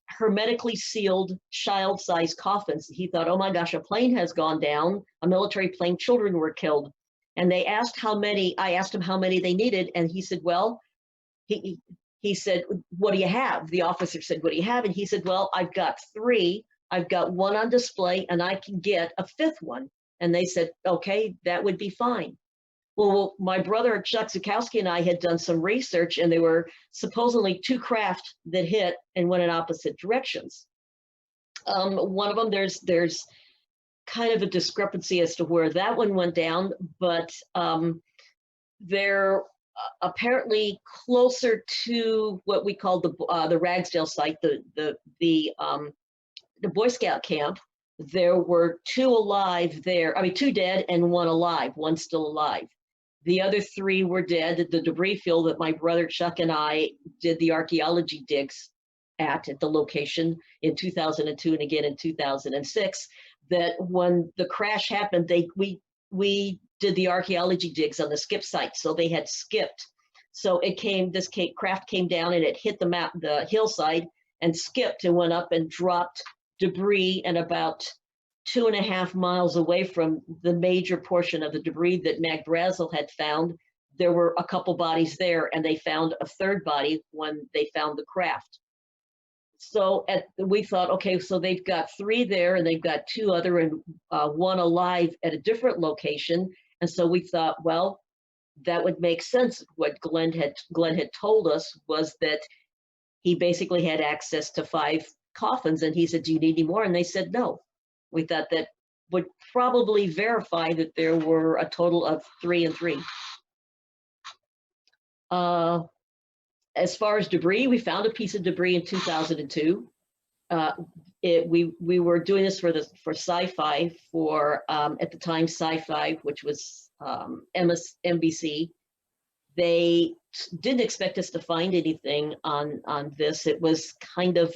hermetically sealed child-sized coffins. He thought, oh my gosh, a plane has gone down, a military plane, children were killed. And they asked how many, I asked him how many they needed, and he said, well, he said, what do you have? The officer said, what do you have? And he said, well, I've got 3. I've got 1 on display, and I can get a 5th one. And they said, okay, that would be fine. Well, my brother Chuck Zukowski and I had done some research, and there were supposedly 2 craft that hit and went in opposite directions. One of them, there's kind of a discrepancy as to where that one went down, but they're apparently closer to what we call the Ragsdale site, the Boy Scout camp. There were 2 alive there. I mean, 2 dead and 1 alive. 1 still alive. The other 3 were dead at the debris field that my brother Chuck and I did the archaeology digs at the location in 2002 and again in 2006. That when the crash happened, we did the archaeology digs on the skip site, so they had skipped. So this craft came down and it hit the hillside and skipped and went up and dropped debris, and about 2.5 miles away from the major portion of the debris that Mag Brazel had found, there were a couple bodies there, and they found a 3rd body when they found the craft. So we thought, okay, so they've got 3 there, and they've got 2 other and 1 alive at a different location. And so we thought, well, that would make sense. What Glenn had told us was that he basically had access to 5 coffins, and he said, do you need any more? And they said no. We thought that would probably verify that there were a total of 3 and 3. As far as debris, we found a piece of debris in 2002. We were doing this for Sci-Fi at the time Sci-Fi, which was NBC. They didn't expect us to find anything on this. It was kind of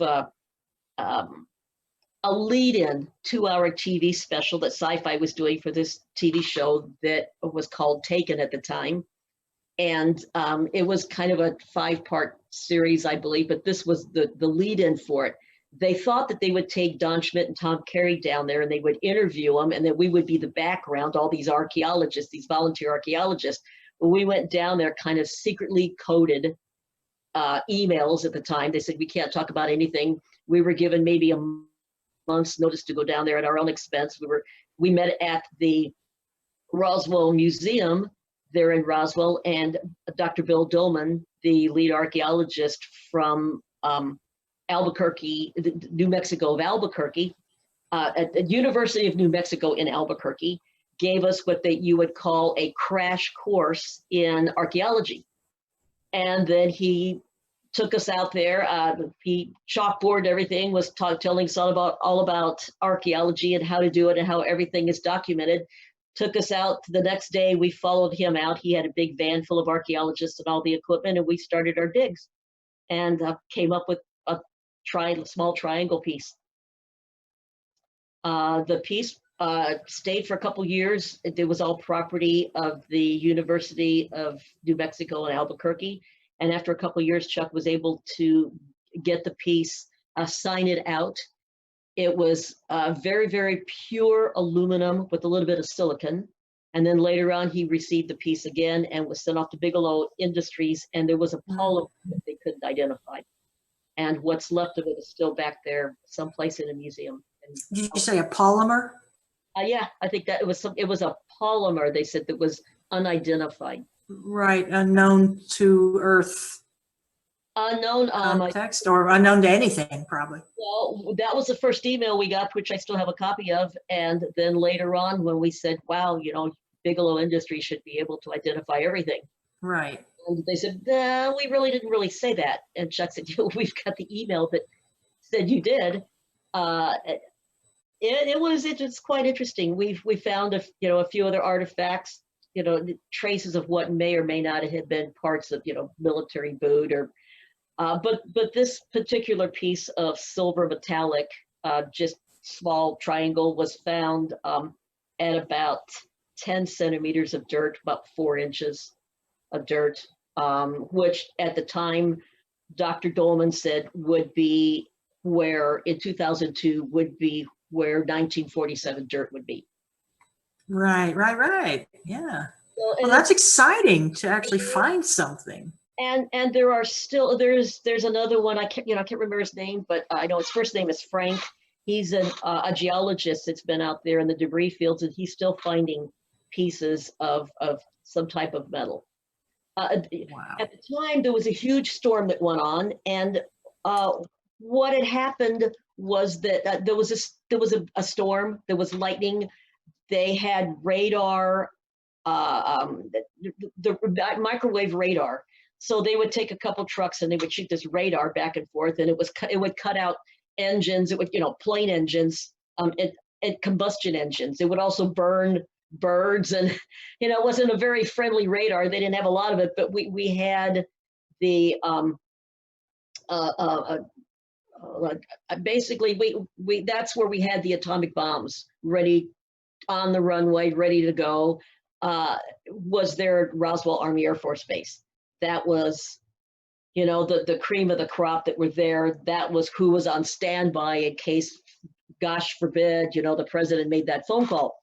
a lead-in 2-hour TV special that Sci-Fi was doing for this TV show that was called Taken at the time. And it was kind of a 5-part series, I believe, but this was the lead-in for it. They thought that they would take Don Schmidt and Tom Carey down there and they would interview them, and that we would be the background, all these archaeologists, these volunteer archaeologists. But we went down there kind of secretly coded emails at the time. They said, we can't talk about anything. We were given maybe a month's notice to go down there at our own expense. We met at the Roswell Museum there in Roswell, and Dr. Bill Dolman, the lead archaeologist from Albuquerque, New Mexico of Albuquerque, at the University of New Mexico in Albuquerque, gave us what you would call a crash course in archaeology. And then he took us out there. He chalkboard everything, was telling us all about archaeology and how to do it and how everything is documented. Took us out the next day. We followed him out. He had a big van full of archaeologists and all the equipment, and we started our digs and came up with a small triangle piece. The piece stayed for a couple years. It was all property of the University of New Mexico in Albuquerque. And after a couple years, Chuck was able to get the piece, sign it out. It was very, very pure aluminum with a little bit of silicon. And then later on, he received the piece again and was sent off to Bigelow Industries. And there was a polymer that they couldn't identify. And what's left of it is still back there, someplace in a museum. Did you say a polymer? Yeah, I think that it was a polymer, they said, that was unidentified. Right, unknown to Earth Unknown. context, or unknown to anything, probably. Well, that was the first email we got, which I still have a copy of. And then later on, when we said, wow, Bigelow Industries should be able to identify everything. Right. And they said, nah, we really didn't really say that. And Chuck said, we've got the email that said you did. It's quite interesting. We found a few other artifacts, traces of what may or may not have been parts of military boot or but this particular piece of silver metallic, just small triangle, was found at about 10 centimeters of dirt, about 4 inches of dirt, which at the time Dr. Dolman said would be where in 2002 would be where 1947 dirt would be. Right. Yeah. Well, that's exciting to actually find something. And there are still there's another one. I can't remember his name, but I know his first name is Frank. He's a geologist that's been out there in the debris fields, and he's still finding pieces of some type of metal. Wow. At the time, there was a huge storm that went on, and what had happened was that there was a storm. There was lightning. They had radar, the microwave radar. So they would take a couple trucks and they would shoot this radar back and forth, and it would cut out engines. It would, plane engines, and combustion engines. It would also burn birds, and it wasn't a very friendly radar. They didn't have a lot of it, but we had the basically we that's where we had the atomic bombs ready on the runway, ready to go. Was there at Roswell Army Air Force Base. That was, the cream of the crop that were there. That was who was on standby in case, gosh forbid, the president made that phone call.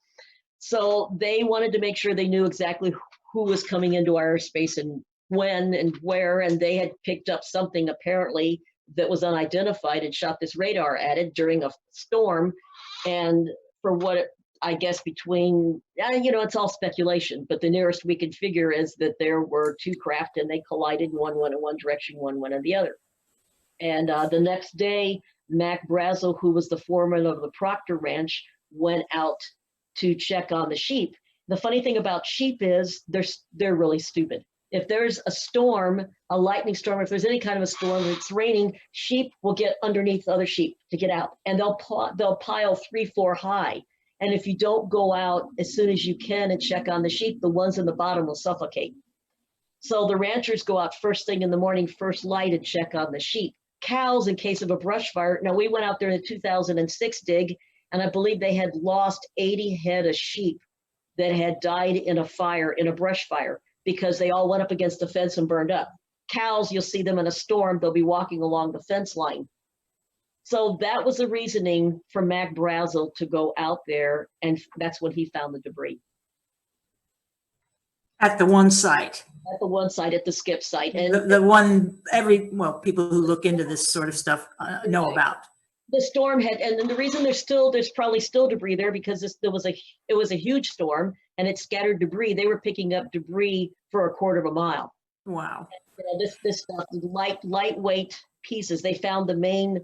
So they wanted to make sure they knew exactly who was coming into our airspace and when and where, and they had picked up something apparently that was unidentified and shot this radar at it during a storm. And for what I guess between, it's all speculation, but the nearest we could figure is that there were two craft and they collided. One went in one direction, one went in the other. And the next day, Mac Brazel, who was the foreman of the Proctor Ranch, went out to check on the sheep. The funny thing about sheep is they're really stupid. If there's a storm, a lightning storm, if there's any kind of a storm, it's raining, sheep will get underneath other sheep to get out, and they'll pile 3-4 high. And if you don't go out as soon as you can and check on the sheep, the ones in the bottom will suffocate. So the ranchers go out first thing in the morning, first light, and check on the sheep. Cows, in case of a brush fire. Now, we went out there in the 2006 dig, and I believe they had lost 80 head of sheep that had died in a fire, in a brush fire, because they all went up against the fence and burned up. Cows, you'll see them in a storm, they'll be walking along the fence line. So that was the reasoning for Mac Brazel to go out there, and that's when he found the debris. At the one site. At the one site, at the skip site. And the one people who look into this sort of stuff know about. The storm had, and then the reason there's probably still debris there because it was a huge storm and it scattered debris. They were picking up debris for a quarter of a mile. Wow. And, this stuff, lightweight pieces. They found the main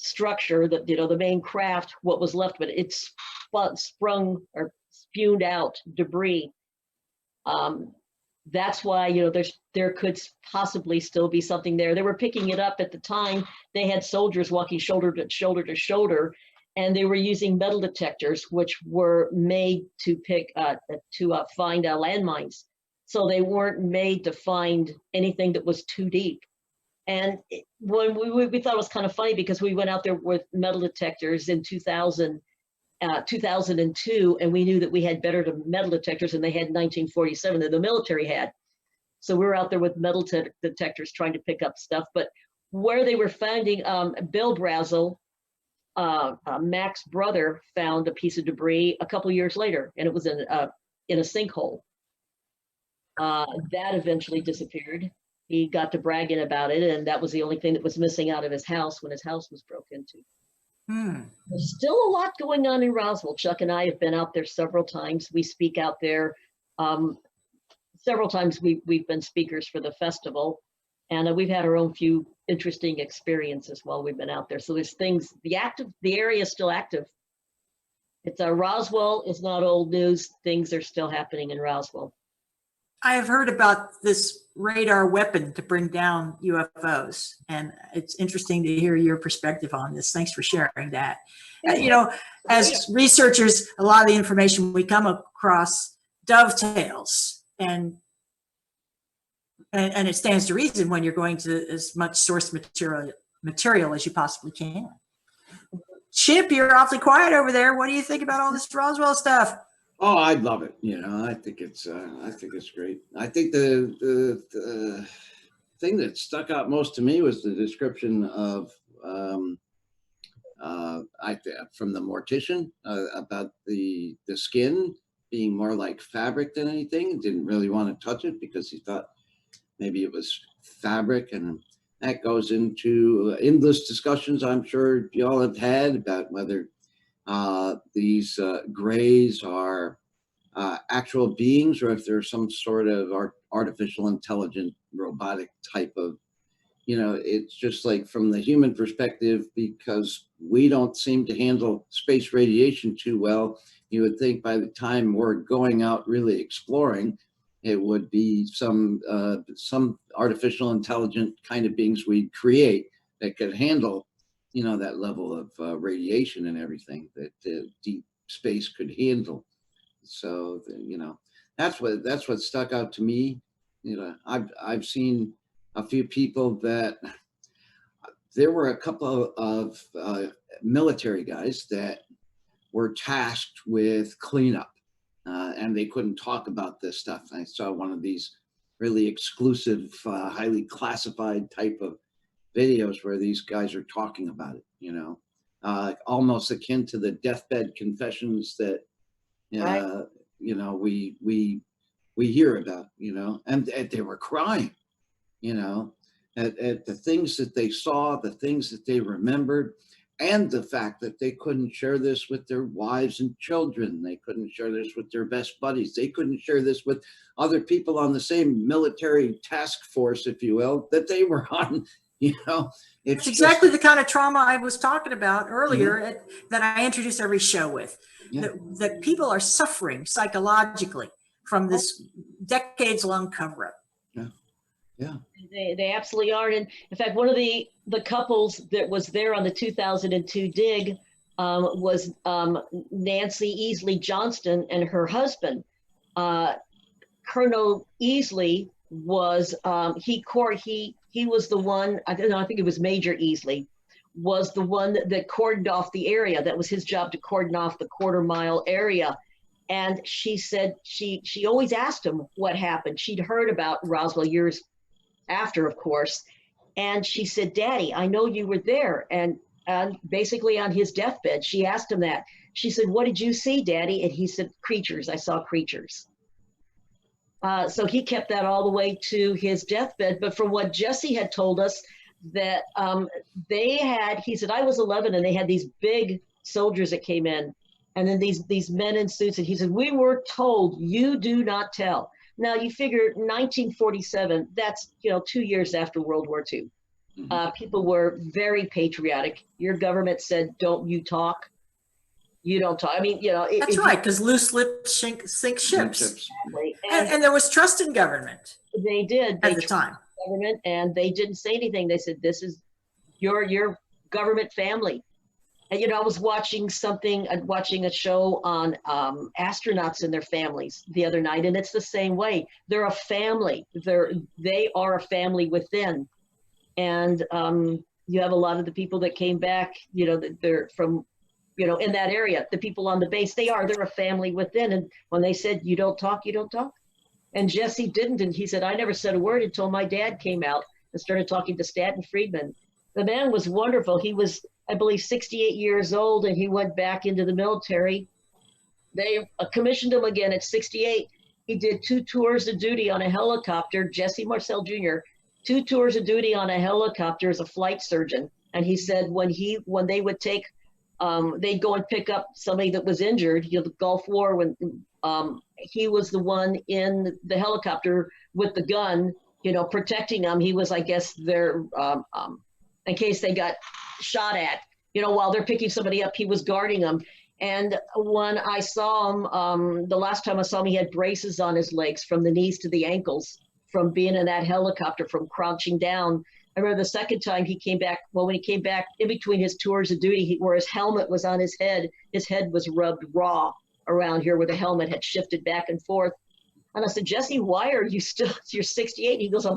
structure, the main craft, what was left, but it's sprung or spewed out debris. that's why, there could possibly still be something there. They were picking it up at the time. They had soldiers walking shoulder to shoulder to shoulder, and they were using metal detectors, which were made to find landmines. So they weren't made to find anything that was too deep. And when we thought it was kind of funny, because we went out there with metal detectors in 2002, and we knew that we had better metal detectors than they had in 1947 that the military had. So we were out there with metal detectors trying to pick up stuff. But where they were finding, Bill Brazel, Mac's brother, found a piece of debris a couple years later, and it was in a sinkhole. That eventually disappeared. He got to bragging about it, and that was the only thing that was missing out of his house when his house was broke into. There's still a lot going on in Roswell. Chuck and I have been out there several times. We speak out there. Several times we've been speakers for the festival, and we've had our own few interesting experiences while we've been out there. So there's things, the area is still active. It's Roswell is not old news. Things are still happening in Roswell. I have heard about this radar weapon to bring down UFOs, and it's interesting to hear your perspective on this. Thanks for sharing that. As researchers, a lot of the information we come across dovetails, and it stands to reason when you're going to as much source material as you possibly can. Chip, you're awfully quiet over there. What do you think about all this Roswell stuff? Oh, I love it. I think it's great. I think the thing that stuck out most to me was the description of from the mortician about the skin being more like fabric than anything. Didn't really want to touch it because he thought maybe it was fabric, and that goes into endless discussions I'm sure you all have had about whether these grays are actual beings, or if they're some sort of artificial intelligent robotic type of, it's just like from the human perspective, because we don't seem to handle space radiation too well. You would think by the time we're going out really exploring, it would be some artificial intelligent kind of beings we'd create that could handle that level of radiation and everything that deep space could handle. So, that's what stuck out to me. I've seen a few people that there were a couple of military guys that were tasked with cleanup, and they couldn't talk about this stuff. I saw one of these really exclusive, highly classified type of videos where these guys are talking about it, almost akin to the deathbed confessions that Right. we hear about, and they were crying, at the things that they saw, the things that they remembered, and the fact that they couldn't share this with their wives and children. They couldn't share this with their best buddies. They couldn't share this with other people on the same military task force, if you will, that they were on. It's exactly the kind of trauma I was talking about earlier that I introduce every show with. Yeah. That people are suffering psychologically from this decades-long cover-up. Yeah. They absolutely are. And in fact, one of the couples that was there on the 2002 dig was Nancy Easley Johnston and her husband. Colonel Easley was he was the one, I think it was Major Easley, was the one that cordoned off the area. That was his job, to cordon off the quarter-mile area. And she said she always asked him what happened. She'd heard about Roswell years after, of course. And she said, "Daddy, I know you were there." And basically on his deathbed, she asked him that. She said, "What did you see, Daddy?" And he said, "Creatures. I saw creatures." So he kept that all the way to his deathbed. But from what Jesse had told us, that he said, I was 11 and they had these big soldiers that came in, and then these men in suits, and he said, "We were told, you do not tell." Now you figure 1947, that's 2 years after World War II. People were very patriotic. Your government said, "Don't you talk." You don't talk. I mean, that's right, because loose lips sink ships. Exactly. And there was trust in government. They did. At the time. Government, and they didn't say anything. They said, this is your government family. And, I was watching a show on astronauts and their families the other night, and it's the same way. They're a family. They are a family within. And you have a lot of the people that came back, they're from, in that area, the people on the base, they're a family within. And when they said, you don't talk, you don't talk. And Jesse didn't. And he said, I never said a word until my dad came out and started talking to Stanton Friedman. The man was wonderful. He was, I believe, 68 years old, and he went back into the military. They commissioned him again at 68. He did 2 tours of duty on a helicopter, Jesse Marcel Jr., 2 tours of duty on a helicopter as a flight surgeon. And he said when they would take, they'd go and pick up somebody that was injured, the Gulf War, when he was the one in the helicopter with the gun, protecting them. He was, I guess, there in case they got shot at, while they're picking somebody up, he was guarding them. And when I saw him, the last time I saw him, he had braces on his legs from the knees to the ankles from being in that helicopter, from crouching down. I remember the second time he came back, when he came back in between his tours of duty, where his helmet was on his head was rubbed raw around here where the helmet had shifted back and forth. And I said, Jesse, why are you still, you're 68? He goes,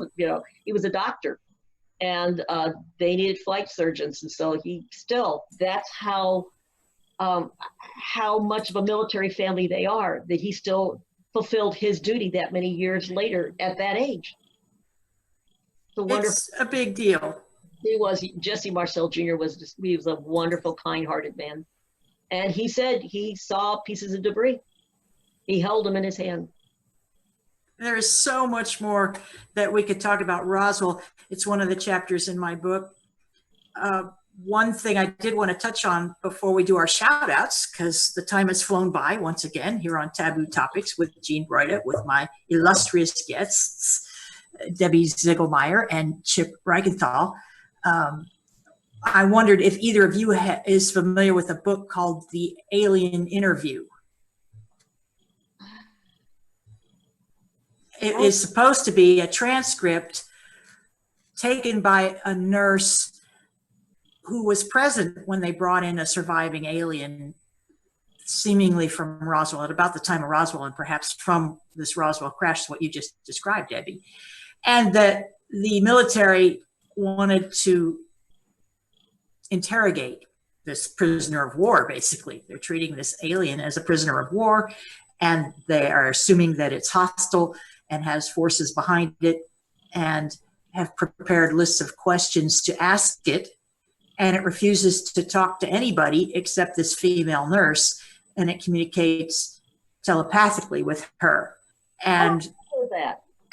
he was a doctor. And they needed flight surgeons. And so that's how much of a military family they are, that he still fulfilled his duty that many years later at that age. It's a big deal. Jesse Marcel Jr. he was a wonderful, kind-hearted man. And he said he saw pieces of debris. He held them in his hand. There is so much more that we could talk about Roswell. It's one of the chapters in my book. One thing I did want to touch on before we do our shout outs, because the time has flown by once again here on Taboo Topics with Jean Broida, with my illustrious guests, Debbie Ziegelmeyer and Chip Reichenthal. I wondered if either of you is familiar with a book called The Alien Interview. It is supposed to be a transcript taken by a nurse who was present when they brought in a surviving alien, seemingly from Roswell, at about the time of Roswell, and perhaps from this Roswell crash, what you just described, Debbie. And that the military wanted to interrogate this prisoner of war, basically. They're treating this alien as a prisoner of war, and they are assuming that it's hostile and has forces behind it, and have prepared lists of questions to ask it. And it refuses to talk to anybody except this female nurse, and it communicates telepathically with her. And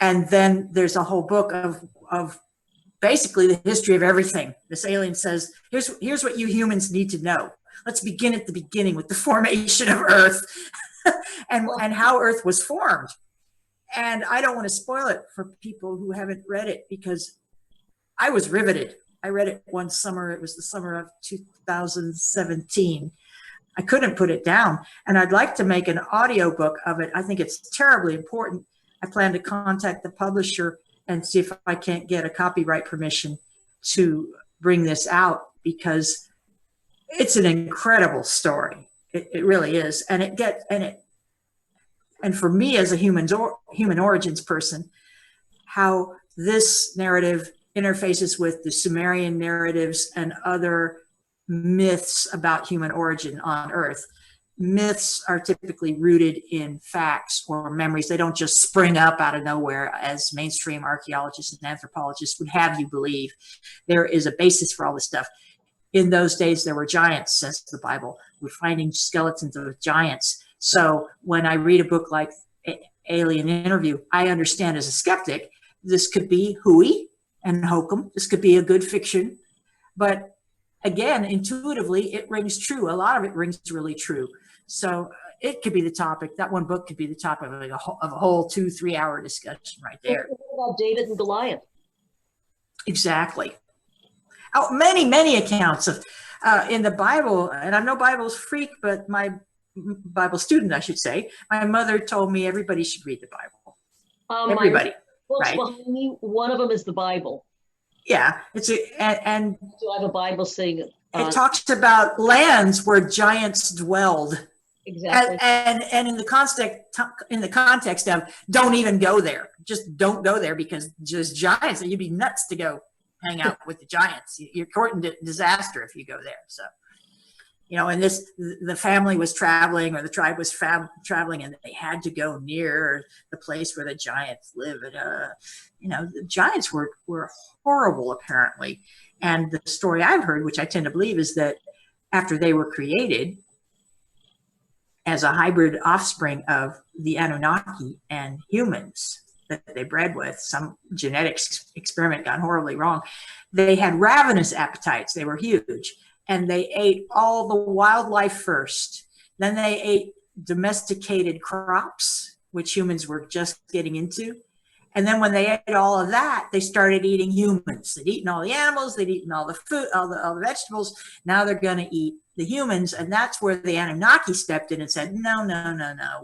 then there's a whole book of basically the history of everything. This alien says, here's what you humans need to know. Let's begin at the beginning with the formation of Earth and how Earth was formed. And I don't want to spoil it for people who haven't read it, because I was riveted. I read it one summer. It was the summer of 2017. I couldn't put it down. And I'd like to make an audiobook of it. I think it's terribly important. I plan to contact the publisher and see if I can't get a copyright permission to bring this out, because it's an incredible story. It really is. And for me as a human origins person, how this narrative interfaces with the Sumerian narratives and other myths about human origin on Earth. Myths are typically rooted in facts or memories. They don't just spring up out of nowhere, as mainstream archaeologists and anthropologists would have you believe. There is a basis for all this stuff. In those days, there were giants, says the Bible. We're finding skeletons of giants. So when I read a book like Alien Interview, I understand as a skeptic, this could be hooey and hokum. This could be a good fiction. But again, intuitively, it rings true. A lot of it rings really true. So it could be the topic. That one book could be the topic of a whole 2-3 hour discussion right there. What about David and Goliath? Exactly. Oh, many accounts of in the Bible, and I'm no Bible's freak, but my Bible student, I should say, my mother told me everybody should read the Bible. Everybody, My books right? behind me, one of them is the Bible. Yeah, and So I have a Bible saying it talks about lands where giants dwelled. exactly. And in the context of don't even go there, just don't go there because just giants. You'd be nuts to go hang out with the giants. You're courting disaster if you go there. So, and the family was traveling, or the tribe was traveling, and they had to go near the place where the giants live. And the giants were horrible apparently. And the story I've heard, which I tend to believe, is that after they were created as a hybrid offspring of the Anunnaki and humans that they bred with, some genetics experiment gone horribly wrong. They had ravenous appetites. They were huge. And they ate all the wildlife first. Then they ate domesticated crops, which humans were just getting into. And then when they ate all of that, they started eating humans. They'd eaten all the animals, they'd eaten all the food, all the vegetables. Now they're going to eat the humans. And that's where the Anunnaki stepped in and said, no.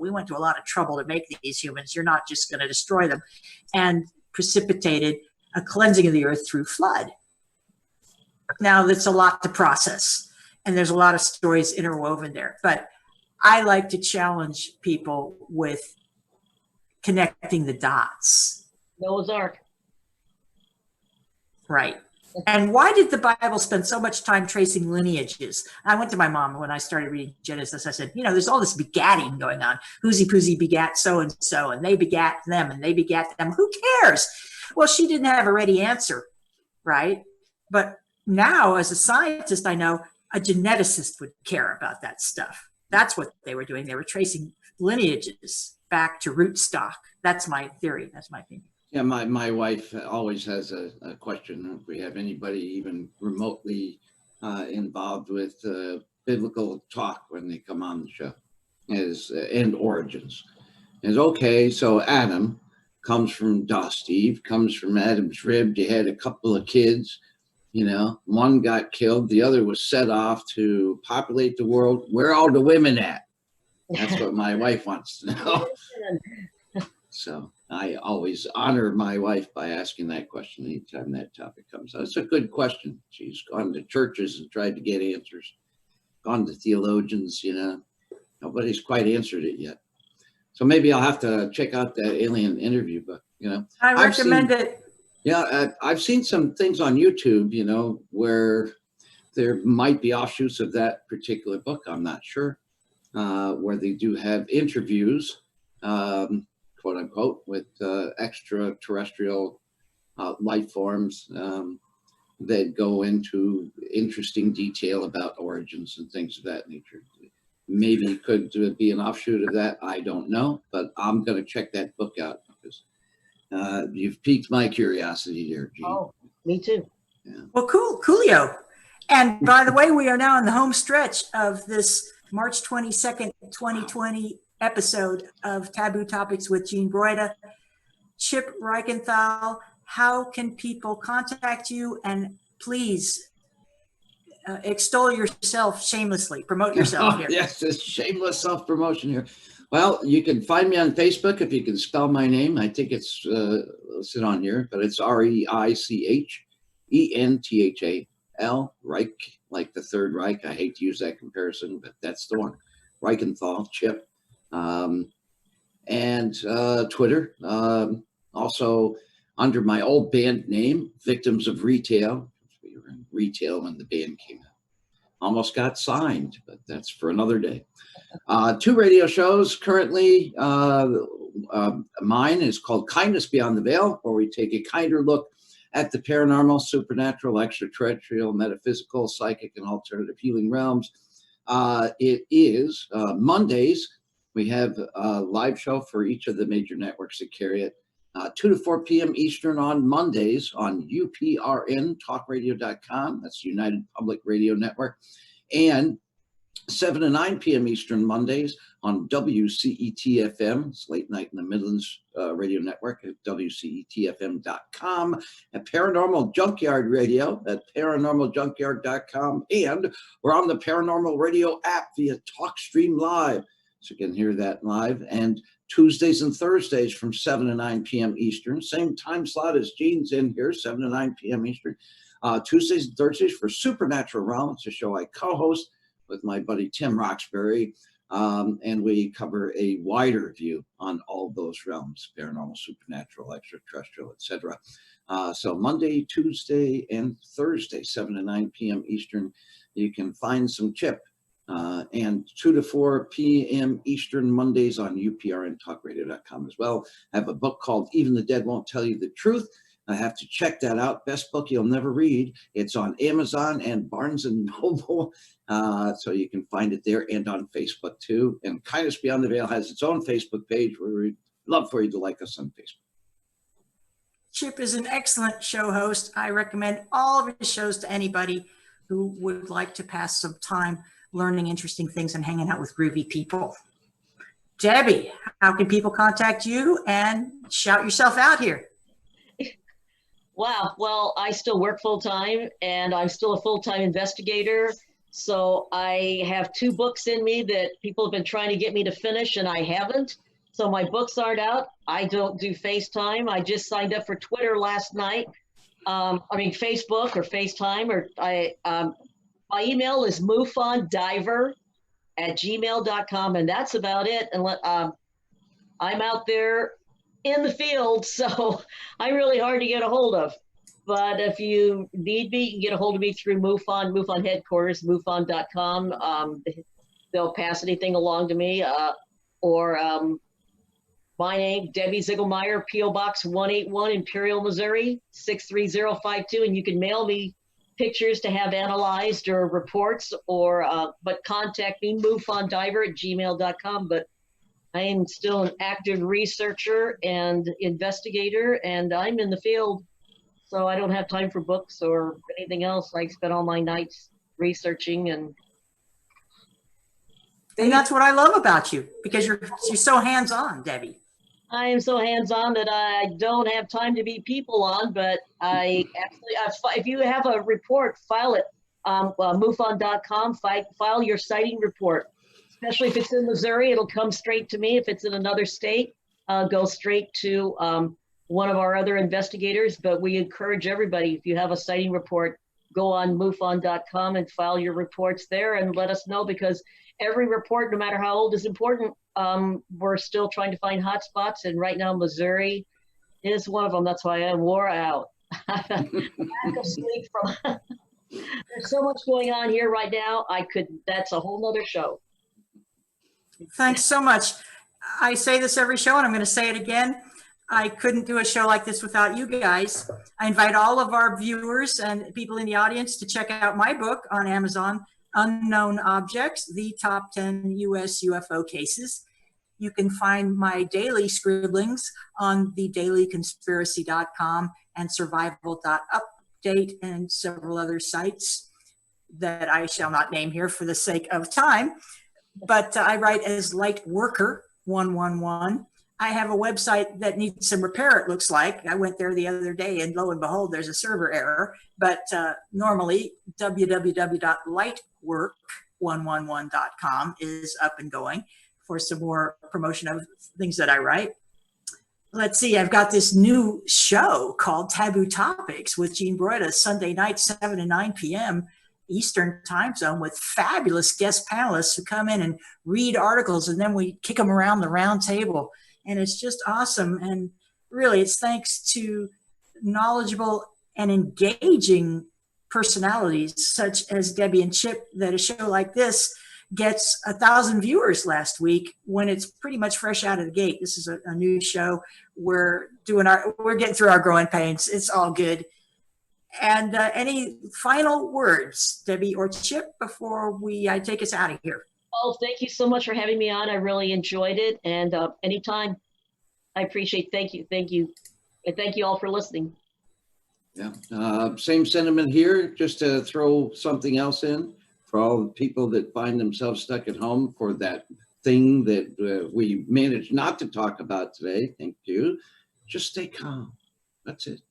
We went to a lot of trouble to make these humans. You're not just going to destroy them. And precipitated a cleansing of the earth through flood. Now that's a lot to process. And there's a lot of stories interwoven there. But I like to challenge people with connecting the dots. Noah's Ark. Right. And why did the Bible spend so much time tracing lineages? I went to my mom when I started reading Genesis. I said, there's all this begatting going on. Whoosy Poosy begat so-and-so, and they begat them, and they begat them. Who cares? Well, she didn't have a ready answer, right? But now, as a scientist, I know a geneticist would care about that stuff. That's what they were doing. They were tracing lineages back to rootstock. That's my theory. That's my opinion. Yeah, my wife always has a question if we have anybody even remotely involved with biblical talk when they come on the show, and origins. Is okay, so Adam comes from dust. Eve comes from Adam's rib. You had a couple of kids, one got killed, the other was set off to populate the world. Where are all the women at? That's what my wife wants to know. So I always honor my wife by asking that question anytime that topic comes up. It's a good question. She's gone to churches and tried to get answers, gone to theologians, nobody's quite answered it yet. So maybe I'll have to check out that alien interview book, I recommend it. Yeah, I've seen some things on YouTube, where there might be offshoots of that particular book. I'm not sure, where they do have interviews, quote unquote, with extraterrestrial life forms that go into interesting detail about origins and things of that nature. Maybe it could be an offshoot of that. I don't know, but I'm going to check that book out because you've piqued my curiosity there, Gene. Oh, me too. Yeah. Well, coolio. And by the way, we are now in the home stretch of this March 22nd, 2020 episode of Taboo Topics with Gene Broida. Chip Reichenthal, how can people contact you? And please extol yourself shamelessly, promote yourself here. Yes, this shameless self-promotion here. Well, you can find me on Facebook if you can spell my name. I think it's listed on here, but it's Reichenthal, Reich, like the Third Reich. I hate to use that comparison, but that's the one. Reichenthal, Chip. And Twitter. Also under my old band name, Victims of Retail. We were in retail when the band came out. Almost got signed, but that's for another day. 2 radio shows currently. Mine is called Kindness Beyond the Veil, where we take a kinder look at the paranormal, supernatural, extraterrestrial, metaphysical, psychic, and alternative healing realms. It is Mondays. We have a live show for each of the major networks that carry it. 2 to 4 p.m. Eastern on Mondays on UPRNtalkradio.com. That's United Public Radio Network. And 7 to 9 p.m. Eastern Mondays on WCET-FM. It's late night in the Midlands Radio Network at WCETFM.com. And Paranormal Junkyard Radio at ParanormalJunkyard.com. And we're on the Paranormal Radio app via TalkStream Live. So you can hear that live. And Tuesdays and Thursdays from 7 to 9 p.m. Eastern. Same time slot as Gene's in here, 7 to 9 p.m. Eastern. Tuesdays and Thursdays for Supernatural Realm. It's a show I co-host with my buddy Tim Roxbury. And we cover a wider view on all those realms, paranormal, supernatural, extraterrestrial, etc. So Monday, Tuesday, and Thursday, 7 to 9 p.m. Eastern, you can find some Chip. And 2 to 4 p.m. Eastern Mondays on uprntalkradio.com as well. I have a book called Even the Dead Won't Tell You the Truth. I have to check that out. Best book you'll never read. It's on Amazon and Barnes and Noble. So you can find it there and on Facebook too. And Kindness Beyond the Veil has its own Facebook page where we'd love for you to like us on Facebook. Chip is an excellent show host. I recommend all of his shows to anybody who would like to pass some time learning interesting things and hanging out with groovy people. Debbie, how can people contact you and shout yourself out here? Wow. Well, I still work full time and I'm still a full-time investigator. So I have 2 books in me that people have been trying to get me to finish and I haven't. So my books aren't out. I don't do FaceTime. I just signed up for Twitter last night. Facebook or FaceTime, or my email is mufondiver@gmail.com, and that's about it. And I'm out there in the field, so I'm really hard to get a hold of. But if you need me, you can get a hold of me through MUFON headquarters, mufon.com. They'll pass anything along to me, or my name, Debbie Ziegelmeyer, P.O. Box 181, Imperial, Missouri, 63052, and you can mail me pictures to have analyzed or reports, or but contact me, mufondiver@gmail.com. But I am still an active researcher and investigator, and I'm in the field, so I don't have time for books or anything else. I spend all my nights researching, and that's what I love about you, because you're so hands-on, Debbie. I am so hands-on that I don't have time to be people on, but if you have a report, file it. MUFON.com, file your sighting report. Especially if it's in Missouri, it'll come straight to me. If it's in another state, go straight to one of our other investigators. But we encourage everybody, if you have a sighting report, go on MUFON.com and file your reports there and let us know, because every report, no matter how old, is important. We're still trying to find hot spots, and right now Missouri is one of them. That's why I'm wore out. Lack of sleep from there's so much going on here right now. That's a whole nother show. Thanks so much. I say this every show, and I'm going to say it again. I couldn't do a show like this without you guys. I invite all of our viewers and people in the audience to check out my book on Amazon, Unknown Objects, the top 10 U.S. UFO cases. You can find my daily scribblings on thedailyconspiracy.com and survival.update and several other sites that I shall not name here for the sake of time. But I write as Lightworker 111. I have a website that needs some repair, it looks like. I went there the other day and lo and behold, there's a server error. But normally www.lightwork111.com is up and going for some more promotion of things that I write. Let's see, I've got this new show called Taboo Topics with Gene Broida, Sunday night, 7 to 9 p.m. Eastern time zone, with fabulous guest panelists who come in and read articles, and then we kick them around the round table. And it's just awesome. And really, it's thanks to knowledgeable and engaging personalities such as Debbie and Chip that a show like this gets 1,000 viewers last week, when it's pretty much fresh out of the gate. This is a new show. We're getting through our growing pains. It's all good. And any final words, Debbie or Chip, before I take us out of here? Oh, thank you so much for having me on. I really enjoyed it. And anytime, I appreciate. Thank you. And thank you all for listening. Yeah, same sentiment here. Just to throw something else in for all the people that find themselves stuck at home for that thing that we managed not to talk about today. Thank you. Just stay calm. That's it.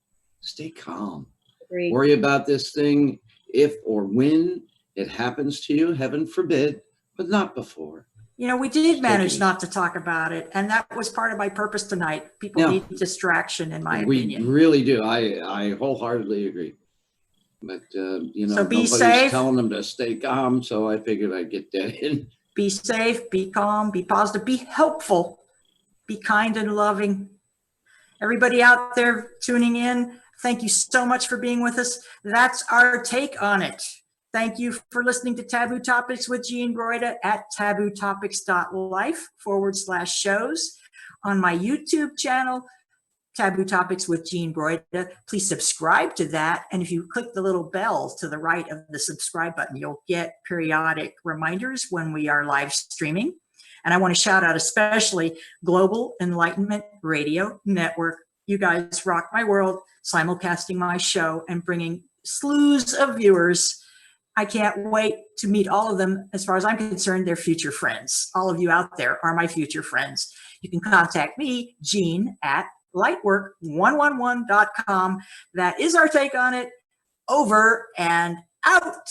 Stay calm. Agreed. Worry about this thing if or when it happens to you, heaven forbid, but not before. You know, we did manage not to talk about it, and that was part of my purpose tonight. People No. need distraction, in my We opinion. really do. I wholeheartedly agree. But, you know, So be nobody's safe. telling them to stay calm, so I figured I'd get that in. Be safe, be calm, be positive, be helpful, be kind and loving. Everybody out there tuning in, thank you so much for being with us. That's our take on it. Thank you for listening to Taboo Topics with Gene Broida at tabootopics.life/shows. On my YouTube channel, Taboo Topics with Gene Broida. Please subscribe to that. And if you click the little bell to the right of the subscribe button, you'll get periodic reminders when we are live streaming. And I want to shout out especially Global Enlightenment Radio Network. You guys rock my world, simulcasting my show and bringing slews of viewers. I can't wait to meet all of them. As far as I'm concerned, they're future friends. All of you out there are my future friends. You can contact me, Gene, at lightwork111.com. That is our take on it. Over and out.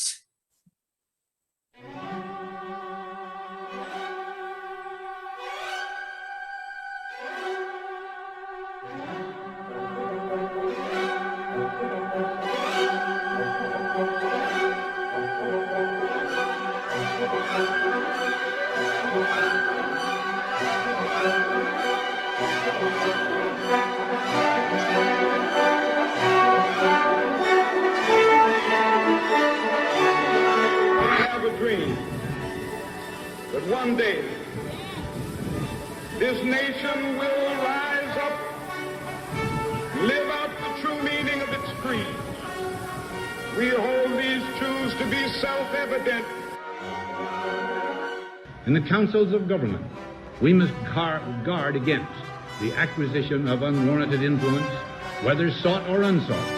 That one day this nation will rise up, live out the true meaning of its creed. We hold these truths to be self-evident. In the councils of government, we must guard against the acquisition of unwarranted influence, whether sought or unsought,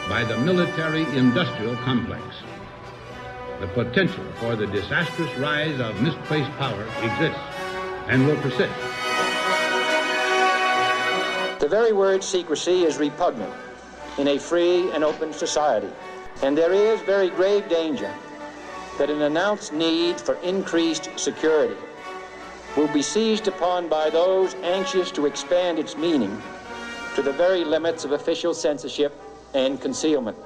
by the military-industrial complex. The potential for the disastrous rise of misplaced power exists and will persist. The very word secrecy is repugnant in a free and open society, and there is very grave danger that an announced need for increased security will be seized upon by those anxious to expand its meaning to the very limits of official censorship and concealment.